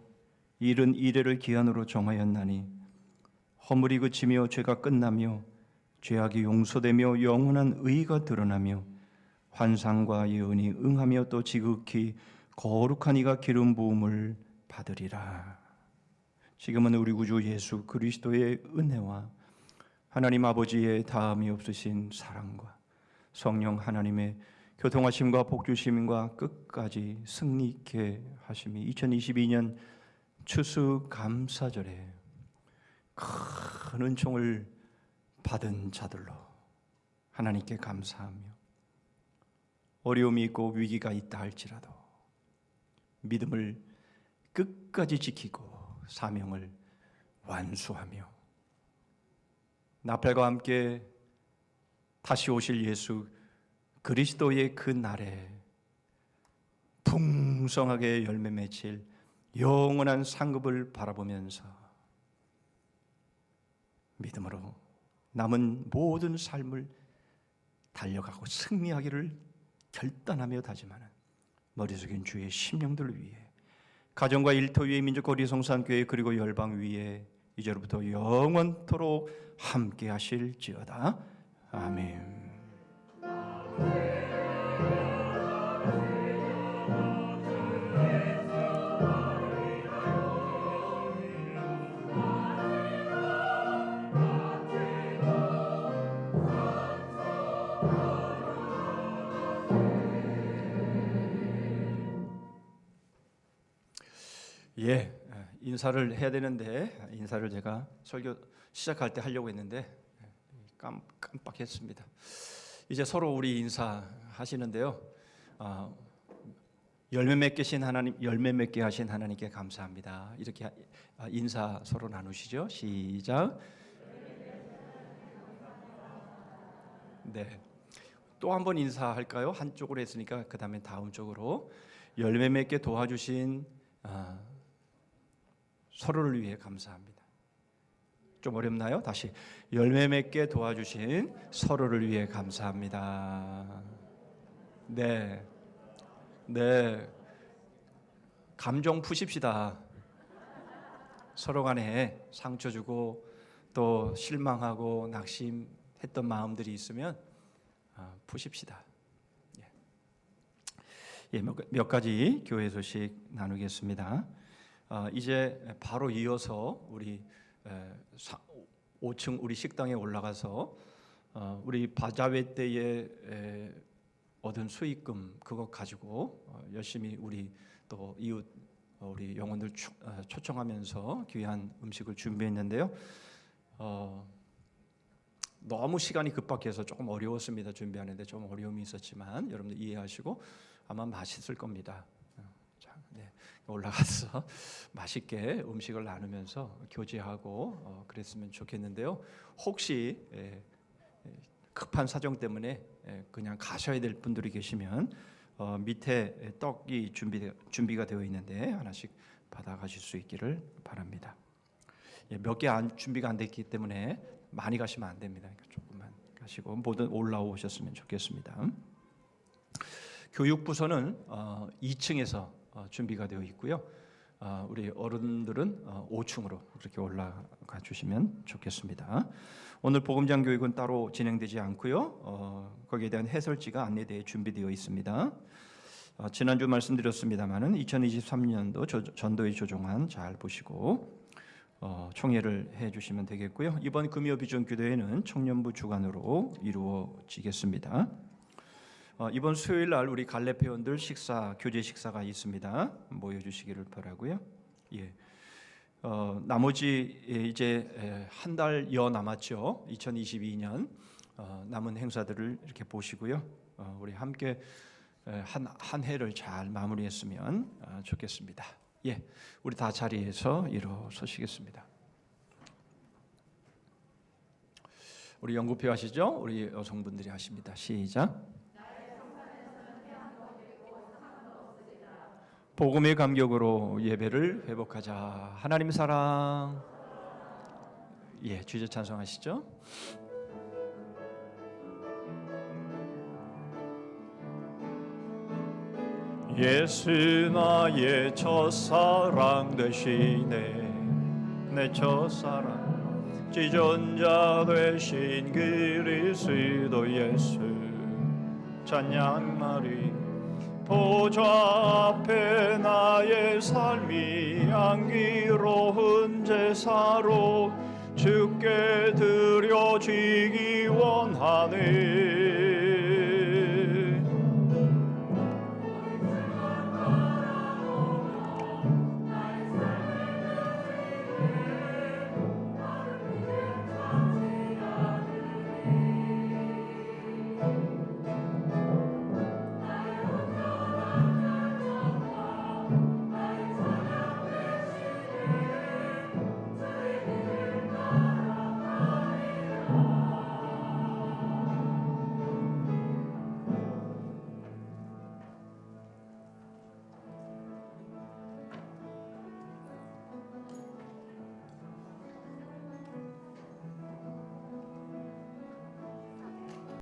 S1: 이른 이래를 기한으로 정하였나니 허물이 그치며 죄가 끝나며 죄악이 용서되며 영원한 의가 드러나며 환상과 예언이 응하며 또 지극히 거룩한 이가 기름 부음을 받으리라. 지금은 우리 구주 예수 그리스도의 은혜와 하나님 아버지의 다함이 없으신 사랑과 성령 하나님의 교통하심과 복주심과 끝까지 승리 있게 하심이 2022년 추수 감사절에 큰 은총을 받은 자들로 하나님께 감사하며 어려움이 있고 위기가 있다 할지라도 믿음을 끝까지 지키고 사명을 완수하며 나팔과 함께 다시 오실 예수 그리스도의 그 날에 풍성하게 열매 맺힐 영원한 상급을 바라보면서 믿음으로 남은 모든 삶을 달려가고 승리하기를 결단하며 다짐하는 머리 숙인 주의 심령들 위해 가정과 일터 위에 민족과 우리 성산교회 그리고 열방 위에 이제로부터 영원토록 함께 하실지어다. 아멘. 예, 인사를 해야 되는데 인사를 제가 설교 시작할 때 하려고 했는데 깜빡했습니다. 이제 서로 우리 인사하시는데요. 열매 맺게 하신 하나님께 감사합니다. 이렇게 인사 서로 나누시죠. 시작. 네. 또 한 번 인사할까요? 한쪽으로 했으니까 그 다음에 다음 쪽으로. 열매 맺게 도와주신 서로를 위해 감사합니다. 좀 어렵나요? 다시. 열매 맺게 도와주신 서로를 위해 감사합니다. 네. 네. 감정 푸십시다. 서로 간에 상처 주고 또 실망하고 낙심했던 마음들이 있으면 푸십시다. 예, 몇 가지 교회 소식 나누겠습니다. 이제 바로 이어서 우리 5층 우리 식당에 올라가서 우리 바자회 때에 얻은 수익금 그거 가지고 열심히 우리 또 이웃 우리 영혼들 초청하면서 귀한 음식을 준비했는데요. 너무 시간이 급박해서 조금 어려웠습니다. 준비하는데 좀 어려움이 있었지만 여러분들 이해하시고 아마 맛있을 겁니다. 올라가서 맛있게 음식을 나누면서 교제하고 그랬으면 좋겠는데요. 혹시 급한 사정 때문에 그냥 가셔야 될 분들이 계시면 밑에 떡이 준비가 되어 있는데 하나씩 받아가실 수 있기를 바랍니다. 몇 개 준비가 안 됐기 때문에 많이 가시면 안 됩니다. 그러니까 조금만 가시고 모두 올라오셨으면 좋겠습니다. 교육부서는 2층에서 준비가 되어 있고요. 우리 어른들은 5층으로 이렇게 올라가 주시면 좋겠습니다. 오늘 복음장 교육은 따로 진행되지 않고요. 거기에 대한 해설지가 안내대에 준비되어 있습니다. 지난주 말씀드렸습니다마는 2023년도 전도의 조종안 잘 보시고 총회를 해주시면 되겠고요. 이번 금요 비전 기도회는 청년부 주관으로 이루어지겠습니다. 이번 수요일 날 우리 갈렙 회원들 교제 식사가 있습니다. 모여주시기를 바라고요. 예. 나머지 이제 한 달여 남았죠. 2022년 남은 행사들을 이렇게 보시고요. 우리 함께 한 해를 잘 마무리했으면 좋겠습니다. 예, 우리 다 자리에서 일어서시겠습니다. 우리 연구표 하시죠? 우리 여성분들이 하십니다. 시작. 복음의 감격으로 예배를 회복하자. 하나님 사랑. 예, 주제 찬송하시죠?
S2: 예수 나의 첫사랑 되시네. 내 첫사랑 지존자 되신 그리스도 예수 찬양하리. 보좌 앞에 나의 삶이 향기로운 제사로 주께 드려지기 원하네.